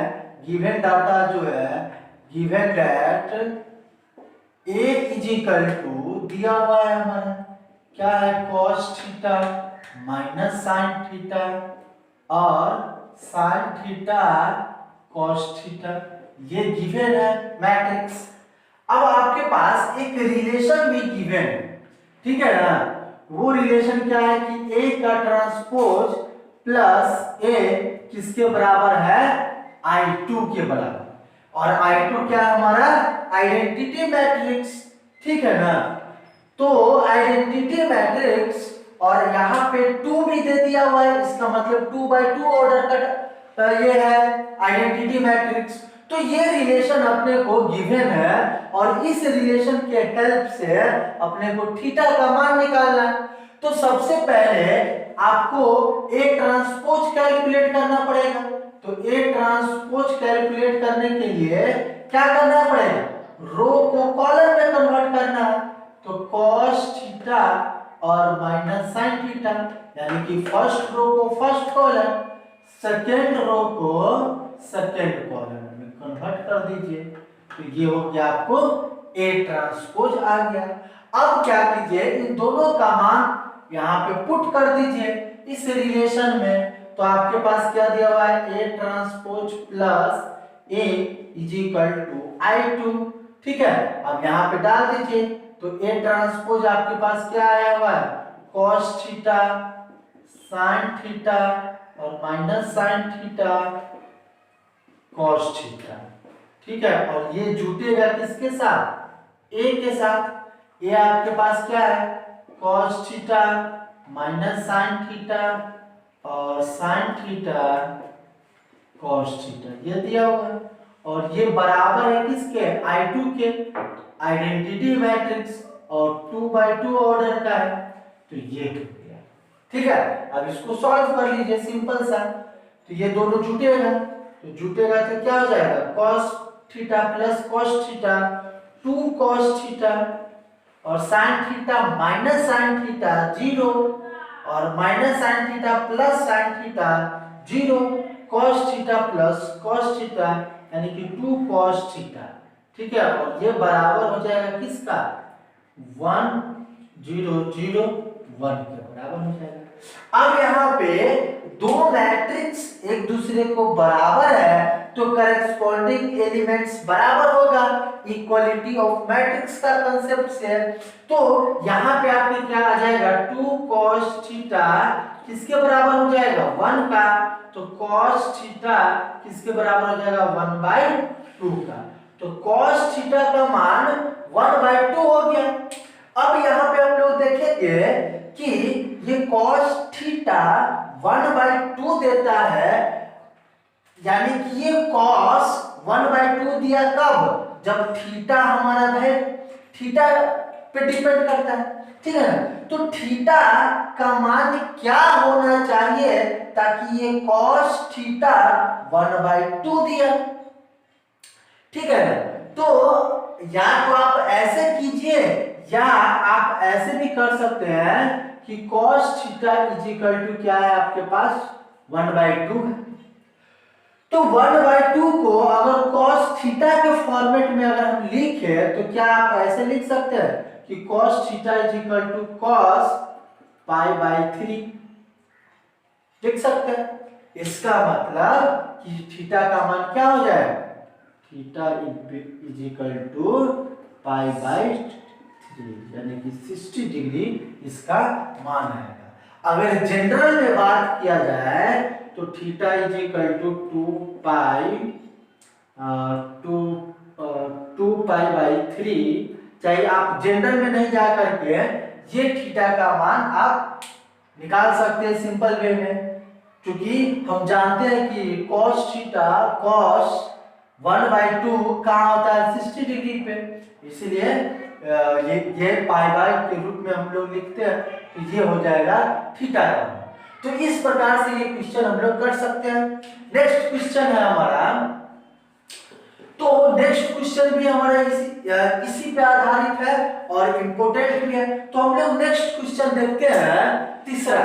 गिवन डाटा जो है, given that a is equal to दिया हुआ है हमारा, क्या है, cos theta minus sine theta और साइन थीटा cos थीटा, ये गिवन है मैट्रिक्स। अब आपके पास एक रिलेशन भी गिवन है, ठीक है ना। वो रिलेशन क्या है कि a का ट्रांसपोज प्लस a किसके बराबर है, I2 के बराबर। और I2 क्या है हमारा, आइडेंटिटी मैट्रिक्स, ठीक है ना। तो आइडेंटिटी मैट्रिक्स और यहाँ पे 2 भी दे दिया हुआ है, इसका मतलब 2x2 ऑर्डर का ये है आइडेंटिटी मैट्रिक्स। तो ये रिलेशन अपने को गिवन है और इस रिलेशन के हेल्प से अपने को थीटा का मान निकालना है। तो सबसे पहले आपको ए ट्रांसपोज कैलकुलेट करना पड़ेगा। तो ए ट्रांसपोज कैलकुलेट करने के लिए क्या करना पड़ेगा, रो को कॉलम में कन्वर्ट करना है। तो cos थीटा और माइनस साइन थीटा, यानी कि फर्स्ट रो को फर्स्ट कॉलम, सेकेंड रो को सेकेंड कॉलम में कन्वर्ट कर दीजिए। तो ये हो गया आपको ए ट्रांसपोज आ गया। अब क्या कीजिए, इन दोनों का मान यहाँ पे पुट कर दीजिए इस रिलेशन में। तो आपके पास क्या दिया हुआ है, A transpose plus A is equal to I2, ठीक है। अब यहाँ पे डाल दीजिए। तो ए ट्रांसपोज आपके पास क्या आया हुआ है, cos थीटा साइन थीटा और minus sine theta cos theta, ठीक है। और ये जुटेगा किसके साथ, a के साथ। ये आपके पास क्या है, cos theta minus sine theta और साइन थीटा cos थीटा, ये दिया हुआ है। और ये बराबर है किसके, I2 के, आइडेंटिटी मैट्रिक्स और 2x2 ऑर्डर का है। तो ये हो गया, ठीक है। अब इसको सॉल्व कर लीजिए, सिंपल सा। तो ये दोनों जुटेगा, तो जुटेगा तो क्या हो जाएगा, cos theta plus cos theta 2 cos theta और sin theta minus sin theta 0 और minus sin theta plus sin theta 0। cos theta plus cos theta यानी कि 2 cos थीटा, ठीक है, और ये बराबर हो जाएगा किसका 1001 के बराबर हो जाएगा। अब यहाँ पे दो मैट्रिक्स एक दूसरे को बराबर है तो करेस्पॉन्डिंग एलिमेंट्स बराबर होगा, इक्वालिटी ऑफ मैट्रिक्स का कांसेप्ट से। तो यहाँ पे आपके क्या आ जाएगा 2 cos थीटा किसके बराबर हो जाएगा 1 का, तो cos थीटा किसके बराबर हो जाएगा 1/2 का, तो cos थीटा का मान 1/2 हो गया। अब यहाँ पे हम लोग देखेंगे कि ये cos थीटा 1/2 देता है, यानी कि ये cos 1/2 दिया कब, जब थीटा हमारा है थीटा पे डिपेंड करता है, ठीक है ना। तो थीटा का मान क्या होना चाहिए ताकि ये cos थीटा 1/2 दिया, ठीक है ना। तो या तो आप ऐसे कीजिए या आप ऐसे भी कर सकते हैं कि cos theta is equal to क्या है आपके पास 1/2 है, तो 1/2 को अगर cos थीटा के फॉर्मेट में अगर हम लिखे तो क्या आप ऐसे लिख सकते हैं कि cos theta is equal to cos π/3 लिख सकते हैं। इसका मतलब कि थीटा का मान क्या हो जाएगा थीटा इज इक्वल टू π/3 यानी कि 60 डिग्री इसका मान आएगा। अगर जनरल में बात किया जाए तो थीटा इज इक्वल टू 2π/3, चाहे आप जनरल में नहीं जा करके ये थीटा का मान आप निकाल सकते हैं सिंपल वे में, क्योंकि हम जानते हैं कि cos थीटा cos 1/2 कहाँ होता है 60 डिग्री पे, इसलिए ये पाई के रूप में हम लोग लिखते हैं तो ये हो जाएगा थीटा का मान। तो इस प्रकार से ये क्वेश्चन हम लोग कर सकते हैं। नेक्स्ट क्वेश्चन है हमारा, तो नेक्स्ट क्वेश्चन भी हमारा इसी पे आधारित है और इम्पोर्टेंट भी है, तो हम लोग नेक्स्ट क्वेश्चन देखते हैं तीसरा।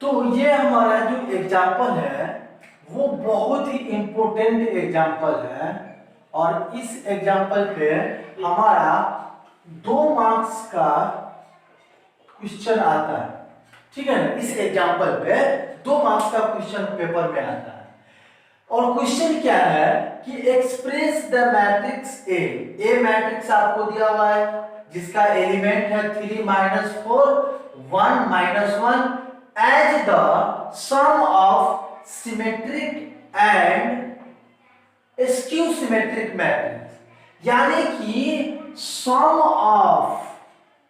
तो ये हमारा जो एग्जाम्पल है वो बहुत ही इम्पोर्टेंट एग्जाम्पल है और इस एग्जाम्पल पे हमारा 2 मार्क्स का क्वेश्चन आता है, ठीक है ना। इस एग्जाम्पल पे 2 मार्क्स का क्वेश्चन पेपर में आता है और क्वेश्चन क्या है कि express the matrix A matrix आपको दिया हुआ है जिसका एलिमेंट है 3 - 4 1 - 1 as the sum of symmetric and skew symmetric matrix, यानी कि सम ऑफ,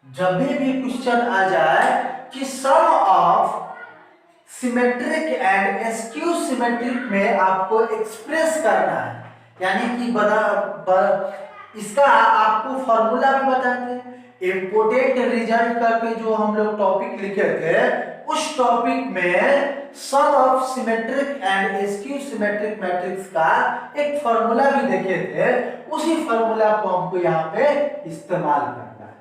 जब भी क्वेश्चन आ जाए कि sum of symmetric and skew symmetric में आपको एक्सप्रेस करना है, यानी कि इसका आपको फॉर्मूला भी बताते हैं। इंपोर्टेंट रिजल्ट करके जो हम लोग टॉपिक लिखे थे उस टॉपिक में sum of symmetric and skew symmetric matrix का एक फॉर्मूला भी देखे थे, उसी फॉर्मूला को हमको यहाँ पे इस्तेमाल करना है।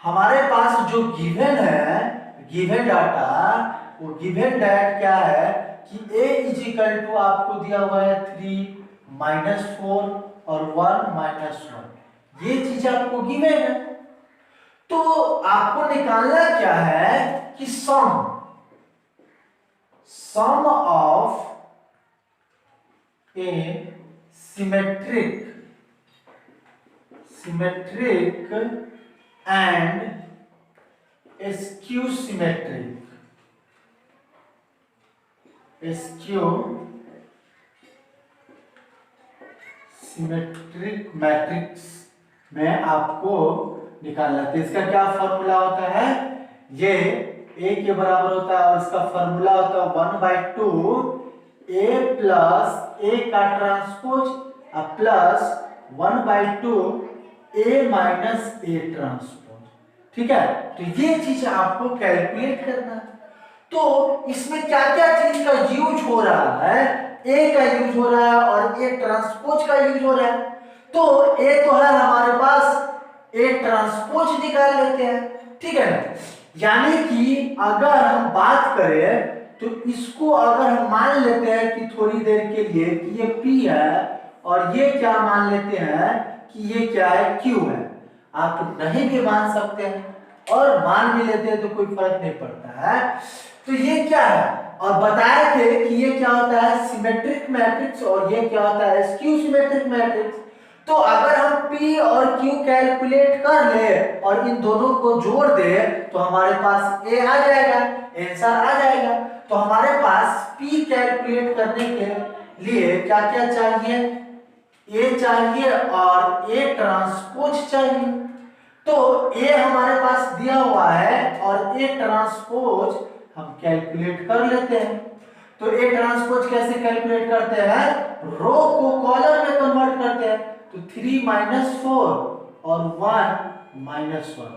हमारे पास जो गिवन है गिवन डाटा, वो गिवन डाटा क्या है कि a इज इक्वल टू आपको दिया हुआ है 3 - 4 और 1 - 1, ये चीज आपको गिवन है। तो आपको निकालना क्या है कि sum of a symmetric and skew symmetric matrix में आपको निकालना है। तो इसका क्या फॉर्मूला होता है, ये a के बराबर होता है और इसका फॉर्मूला होता है 1/2 a प्लस a का transpose plus 1/2 a minus a transpose, ठीक है। तो ये चीज आपको कैलकुलेट करना है। तो इसमें क्या क्या चीज का यूज हो रहा है, a का यूज हो रहा है और a ट्रांसपोज का यूज हो रहा है। तो a तो है हमारे पास, a ट्रांसपोज निकाल लेते हैं, ठीक है ना। यानी कि अगर हम बात करें तो इसको अगर हम मान लेते हैं कि थोड़ी देर के लिए कि ये P है और ये क्या मान लेते हैं कि ये क्या है, Q है। आप नहीं भी मान सकते हैं और मान भी लेते हैं तो कोई फर्क नहीं पड़ता है। तो ये क्या है, और बताए थे कि ये क्या होता है, सिमेट्रिक मैट्रिक्स, और ये क्या होता है, स्क्यू सिमेट्रिक मैट्रिक्स। तो अगर हम P और Q कैलकुलेट कर ले और इन दोनों को जोड़ दे तो हमारे पास A आ जाएगा, आंसर आ जाएगा। तो हमारे पास P कैलकुलेट करने के लिए क्या क्या चाहिए, A चाहिए और A ट्रांसपोज चाहिए। तो A हमारे पास दिया हुआ है और A ट्रांसपोज हम कैलकुलेट कर लेते हैं। तो A ट्रांसपोज कैसे कैलकुलेट करते हैं, रो को कॉलम में कन्वर्ट करते हैं। तो 3 - 4 और 1 - 1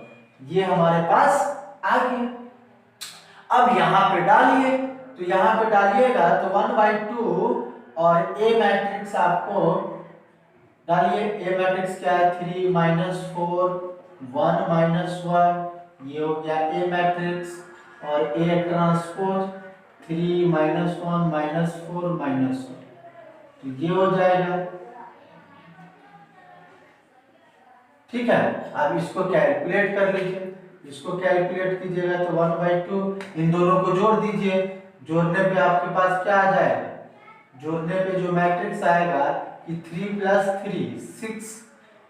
ये हमारे पास आ गया। अब यहाँ पे डालिए, तो यहाँ पे डालिएगा तो 1/2 और A मैट्रिक्स आपको डालिए। A मैट्रिक्स क्या है, 3 - 4 1 - 1 ये हो गया A मैट्रिक्स, और A ट्रांसपोज 3 - 1 - 4 - 1 तो ये हो जाएगा। ठीक है, अब इसको कैलकुलेट कर लीजिए। इसको कैलकुलेट कीजिएगा तो 1/2 इन दोनों को जोड़ दीजिए। जोड़ने पे आपके पास क्या आ जाएगा, जोड़ने पे जो मैट्रिक्स आएगा कि 3 + 3 6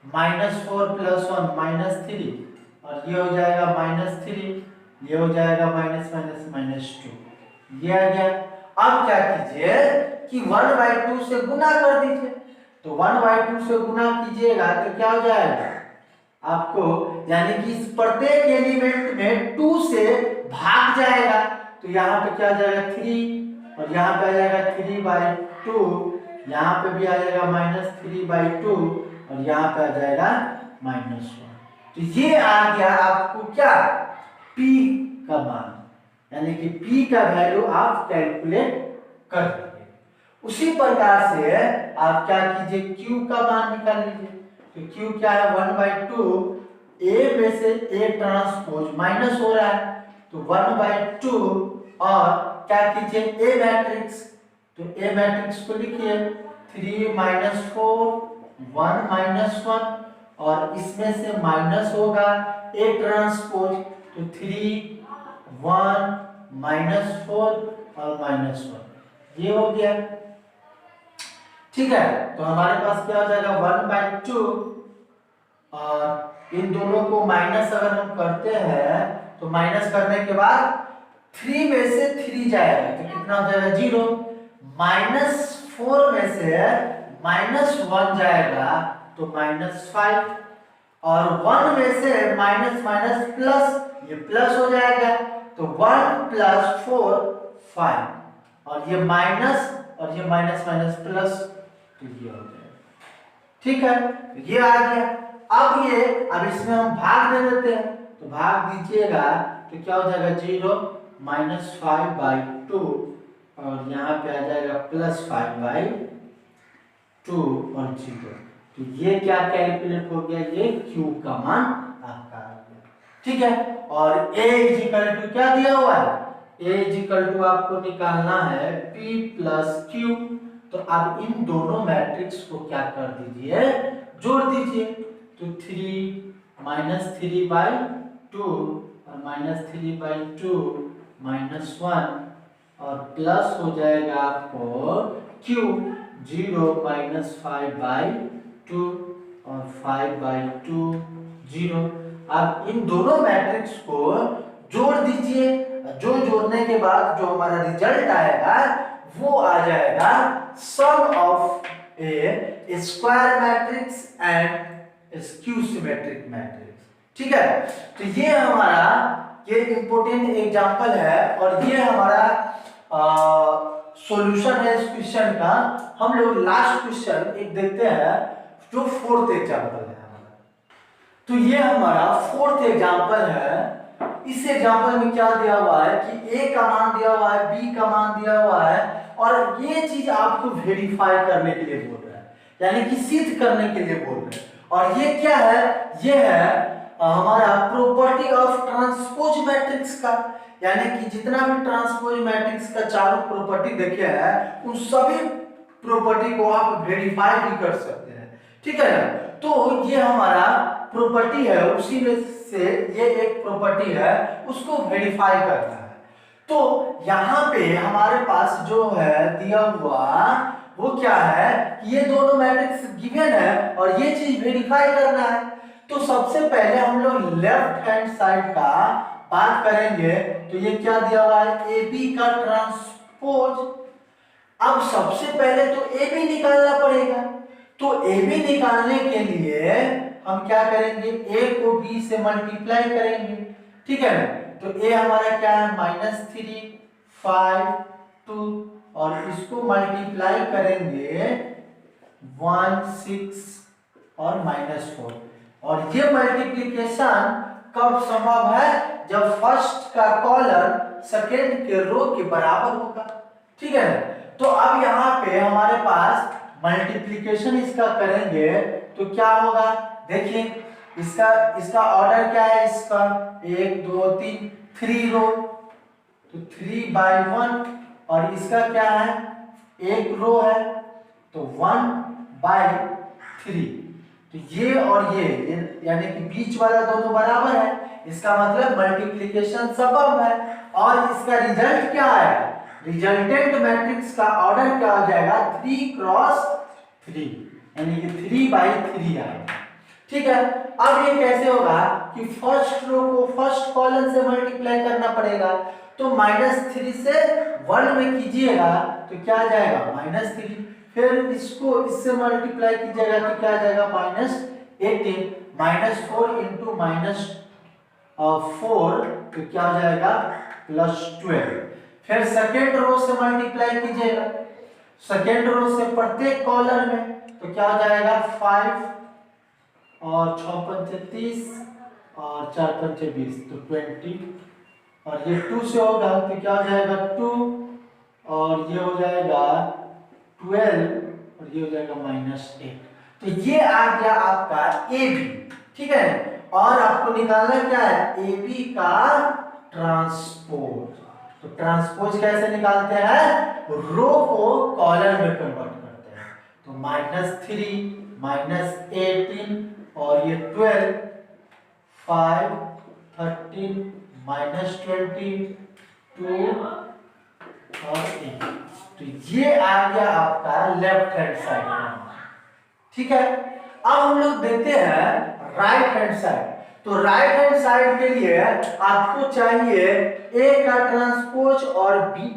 -4 + 1 -3 और ये हो जाएगा -3, ये हो जाएगा -2 ये आ गया। अब क्या कीजिए कि 1/2 से गुना कर दीजिए। तो 1/2 से गुना कीजिएगा तो क्या हो जाएगा आपको, यानी कि इस प्रत्येक एलिमेंट में 2 से भाग जाएगा। तो यहाँ पे क्या आ जाएगा 3 और यहाँ पे आ जाएगा 3/2, यहाँ पे भी आ जाएगा -3/2 और यहाँ पे आ जाएगा -1। तो ये आ गया आपको क्या, P का मान, यानी कि P का वैल्यू आप कैलकुलेट कर लीजिए। उसी प्रकार से आप क्या कीजिए, Q का मान निकाल लीजिए। तो Q क्या है, 1/2 A में से A ट्रांसपोज माइनस हो रहा है तो 1/2 और क्या कीजिए A मैट्रिक्स। तो A मैट्रिक्स को लिखिए 3 - 4 1 - 1 और इसमें से माइनस होगा A ट्रांसपोज तो 3 1 -4 और -1 ये हो गया। ठीक है, तो हमारे पास क्या हो जाएगा 1/2 और इन दोनों को माइनस अगर हम करते हैं तो माइनस करने के बाद 3 में से 3 जाएगा तो कितना हो जाएगा 0, -4 में से -1 जाएगा तो -5 और 1 में से माइनस माइनस प्लस ये प्लस हो जाएगा तो 1 + 4 5 और ये माइनस और ये माइनस माइनस प्लस तो ये हो जाएगा। ठीक है, तो ये आ गया। अब इसमें हम भाग दे देते हैं तो भाग दीजिएगा तो क्या हो जाएगा 0 -5/2 और यहाँ पे आ जाएगा +5/2 और 0। तो ये क्या कैलकुलेट हो गया, ये Q का मान आपका आ गया। ठीक है, और A = क्या दिया हुआ है, A = आपको निकालना है P + Q। तो अब इन दोनों मैट्रिक्स को क्या कर दीजिए, जोड़ दीजिए। तो 3 -3/2 और -3/2 -1 और प्लस हो जाएगा आपको Q 0 -5/2 और 5/2 0। अब इन दोनों मैट्रिक्स को जोड़ दीजिए। जो जोड़ने के बाद जो हमारा रिजल्ट आएगा वो आ जाएगा sum of a square matrix and skew symmetric matrix. ठीक है, तो ये हमारा ये इंपॉर्टेंट एग्जांपल है और ये हमारा सॉल्यूशन है इस क्वेश्चन का। हम लोग लास्ट क्वेश्चन एक देखते हैं जो 4th एग्जांपल है हमारा। तो ये हमारा 4th एग्जांपल है। इस एग्जांपल में क्या दिया हुआ है कि A का मान दिया हुआ है, B का मान दिया हुआ है और ये चीज आपको वेरीफाई करने के लिए बोल रहा है, यानी कि सिद्ध करने के लिए बोल रहे हैं। और ये क्या है, ये है हमारा प्रॉपर्टी ऑफ ट्रांसपोज मैट्रिक्स का, यानी कि जितना भी ट्रांसपोज मैट्रिक्स का चारों प्रॉपर्टी देखे हैं उन सभी प्रॉपर्टी को आप वेरीफाई भी कर सकते हैं, ठीक है ना। तो ये हमारा प्रॉपर्टी है, उसी में से ये एक प्रॉपर्टी है, उसको वेरीफाई करना है। तो यहाँ पे हमारे पास जो है दिया हुआ वो क्या है कि ये दोनों मैट्रिक्स गिवन है और ये चीज वेरीफाई करना है। तो सबसे पहले हम लोग लेफ्ट हैंड साइड का बात करेंगे। तो ये क्या दिया हुआ है, ए बी का ट्रांसपोज। अब सबसे पहले तो ए बी निकालना पड़ेगा। तो ए बी निकालने के लिए हम क्या करेंगे, ए को बी से मल्टीप्लाई करेंगे, ठीक है ना। तो ए हमारा क्या है -3 5 2 और इसको मल्टीप्लाई करेंगे 1 6 और -4। और ये मल्टीप्लिकेशन कब संभव है, जब फर्स्ट का कॉलम सेकेंड के रो के बराबर होगा, ठीक है। तो अब यहाँ पे हमारे पास मल्टीप्लिकेशन इसका करेंगे तो क्या होगा, देखिए इसका ऑर्डर क्या है, इसका 1 2 3 3 रो, तो 3/1 और इसका क्या है, एक रो है तो 1/3। तो ये और ये यानी कि बीच वाला दोनों बराबर है, इसका मतलब मल्टीप्लिकेशन संभव है। और इसका रिजल्ट क्या है, रिजल्टेंट मैट्रिक्स का ऑर्डर क्या हो जाएगा, 3x3 यानी कि 3/3 आएगा, ठीक है। अब ये कैसे होगा कि फर्स्ट रो को फर्स्ट कॉलम से मल्टीप्लाई करना पड़ेगा। तो -3 से 1 में कीजिएगा तो क्या आ जाएगा -3, फिर इसको इससे मल्टीप्लाई कीजिएगा तो क्या आ जाएगा -18, -4 इंटू -4 तो क्या हो जाएगा +12। फिर सेकेंड रो से मल्टीप्लाई कीजिएगा, सेकेंड रो से प्रत्येक कॉलम में तो क्या हो जाएगा 5 और 6 पंचे 30 और 4 पंचे 20 तो 20। और ये 2 से होगा तो क्या हो जाएगा 2 और ये हो जाएगा 12 और ये हो जाएगा -8। तो ये आ गया आपका ए बी, ठीक है। और आपको निकालना क्या है, ए बी का ट्रांसपोज। तो ट्रांसपोज कैसे निकालते हैं, रो को कॉलम में कन्वर्ट करते हैं। तो -3 -18 और ये 12 5 13 -20 2 और 8। तो ये आ गया आपका लेफ्ट हैंड साइड का, ठीक है। अब हम लोग देखते हैं राइट हैंड साइड। तो राइट हैंड साइड के लिए आपको चाहिए ए का ट्रांसपोज और बी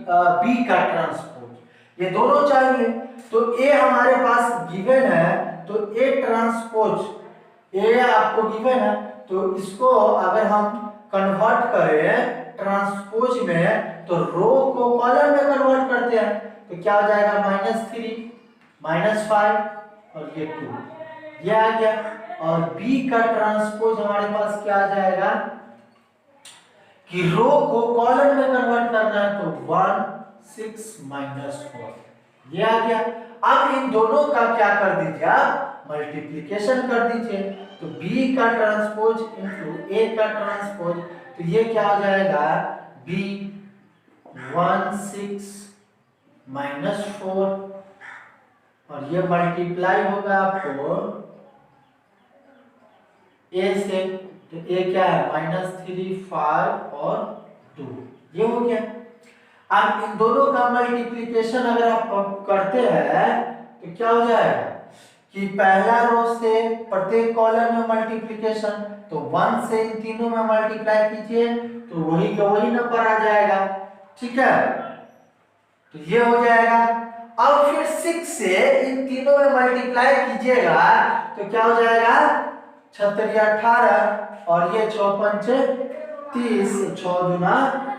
का ट्रांसपोज, ये दोनों चाहिए। तो ए हमारे पास गिवन है तो ए ट्रांसपोज ए आपको गिवन है, तो इसको अगर हम कन्वर्ट करें ट्रांसपोज में तो रो को कॉलम में कन्वर्ट करते हैं तो क्या हो जाएगा -3 -5 और ये 2, ये आ गया। और बी का ट्रांसपोज हमारे पास क्या आ जाएगा कि रो को कॉलम में कन्वर्ट करना है तो 1 6 -4, ये आ गया। अब इन दोनों का क्या कर दीजिए, आप मल्टीप्लिकेशन कर दीजिए। तो बी का ट्रांसपोज इनटू ए का ट्रांसपोज, तो ये क्या हो जाएगा बी 1 6 -4 और ये मल्टीप्लाई होगा आपको ए से, तो ए क्या है -3 5 और 2, ये हो गया। अब इन दोनों का मल्टीप्लिकेशन अगर आप करते हैं तो क्या हो जाएगा कि पहला रो से प्रत्येक कॉलम में मल्टीप्लिकेशन, तो 1 से इन तीनों में मल्टीप्लाई कीजिए तो वही का वही नंबर आ जाएगा, ठीक है। तो ये हो जाएगा। अब फिर 6 से इन तीनों में मल्टीप्लाई कीजिएगा तो क्या हो जाएगा 6 18 और ये 6 पंचे 30 6 दूना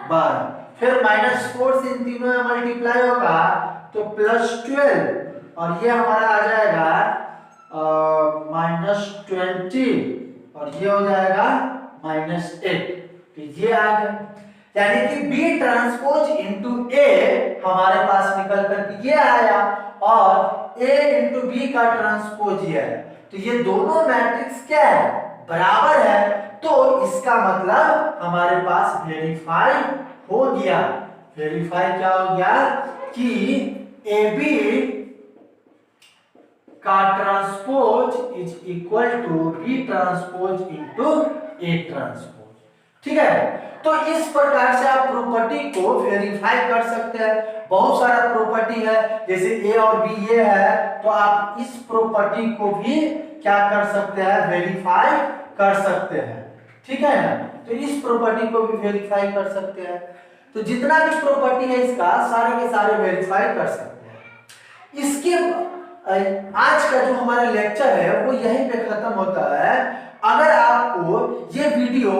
12। फिर -4 से इन तीनों में मल्टीप्लाई होगा तो +12 और ये हमारा आ जाएगा -20 और ये हो जाएगा -8। तो ये आ गया, यानी कि बी ट्रांसपोज इनटू ए हमारे पास निकल करके ये आया और ए इनटू बी का ट्रांसपोज ये है। तो ये दोनों मैट्रिक्स क्या है, बराबर है। तो इसका मतलब हमारे पास वेरीफाई हो गया। वेरीफाई क्या हो गया कि AB का transpose is equal to B transpose into A transpose. ठीक है, तो इस प्रकार से आप प्रॉपर्टी को वेरीफाई कर सकते हैं। बहुत सारा प्रॉपर्टी है, जैसे A और B ये है, तो आप इस प्रॉपर्टी को भी क्या कर सकते हैं, वेरीफाई कर सकते हैं। ठीक है ना, तो इस प्रॉपर्टी को भी वेरीफाई कर सकते हैं। तो जितना भी प्रॉपर्टी है इसका सारे के सारे वेरीफाई कर सकते हैं। इसके आज का जो हमारा लेक्चर है वो यहीं पे खत्म होता है। अगर आपको ये वीडियो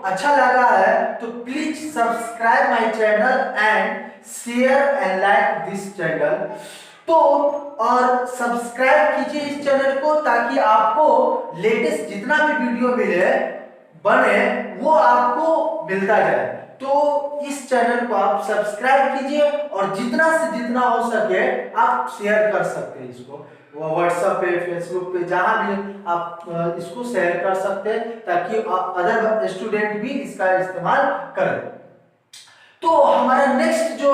अच्छा लगा है तो please subscribe my channel and share and like this channel. तो और सब्सक्राइब कीजिए इस चैनल को ताकि आपको लेटेस्ट जितना भी वीडियो मिले बने वो आपको मिलता जाए। तो इस चैनल को आप सब्सक्राइब कीजिए और जितना से जितना हो सके आप शेयर कर सकते हैं इसको, व्हाट्सएप पे, फेसबुक पे, जहां भी आप इसको शेयर कर सकते हैं ताकि अदर स्टूडेंट भी इसका इस्तेमाल करें। तो हमारा नेक्स्ट जो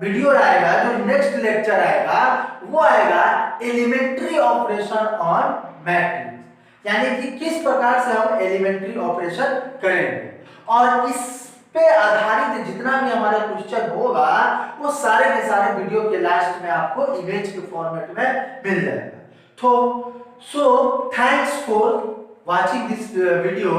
वीडियो आएगा, जो नेक्स्ट लेक्चर आएगा वो आएगा एलिमेंट्री ऑपरेशन ऑन मैट्रिक्स, यानी कि किस प्रकार से हम एलिमेंट्री ऑपरेशन करेंगे। और इस पे आधारित जितना भी हमारा क्वेश्चन होगा वो सारे के सारे वीडियो के लास्ट में आपको इमेज के फॉर्मेट में मिल जाएगा। तो so thanks for watching this video.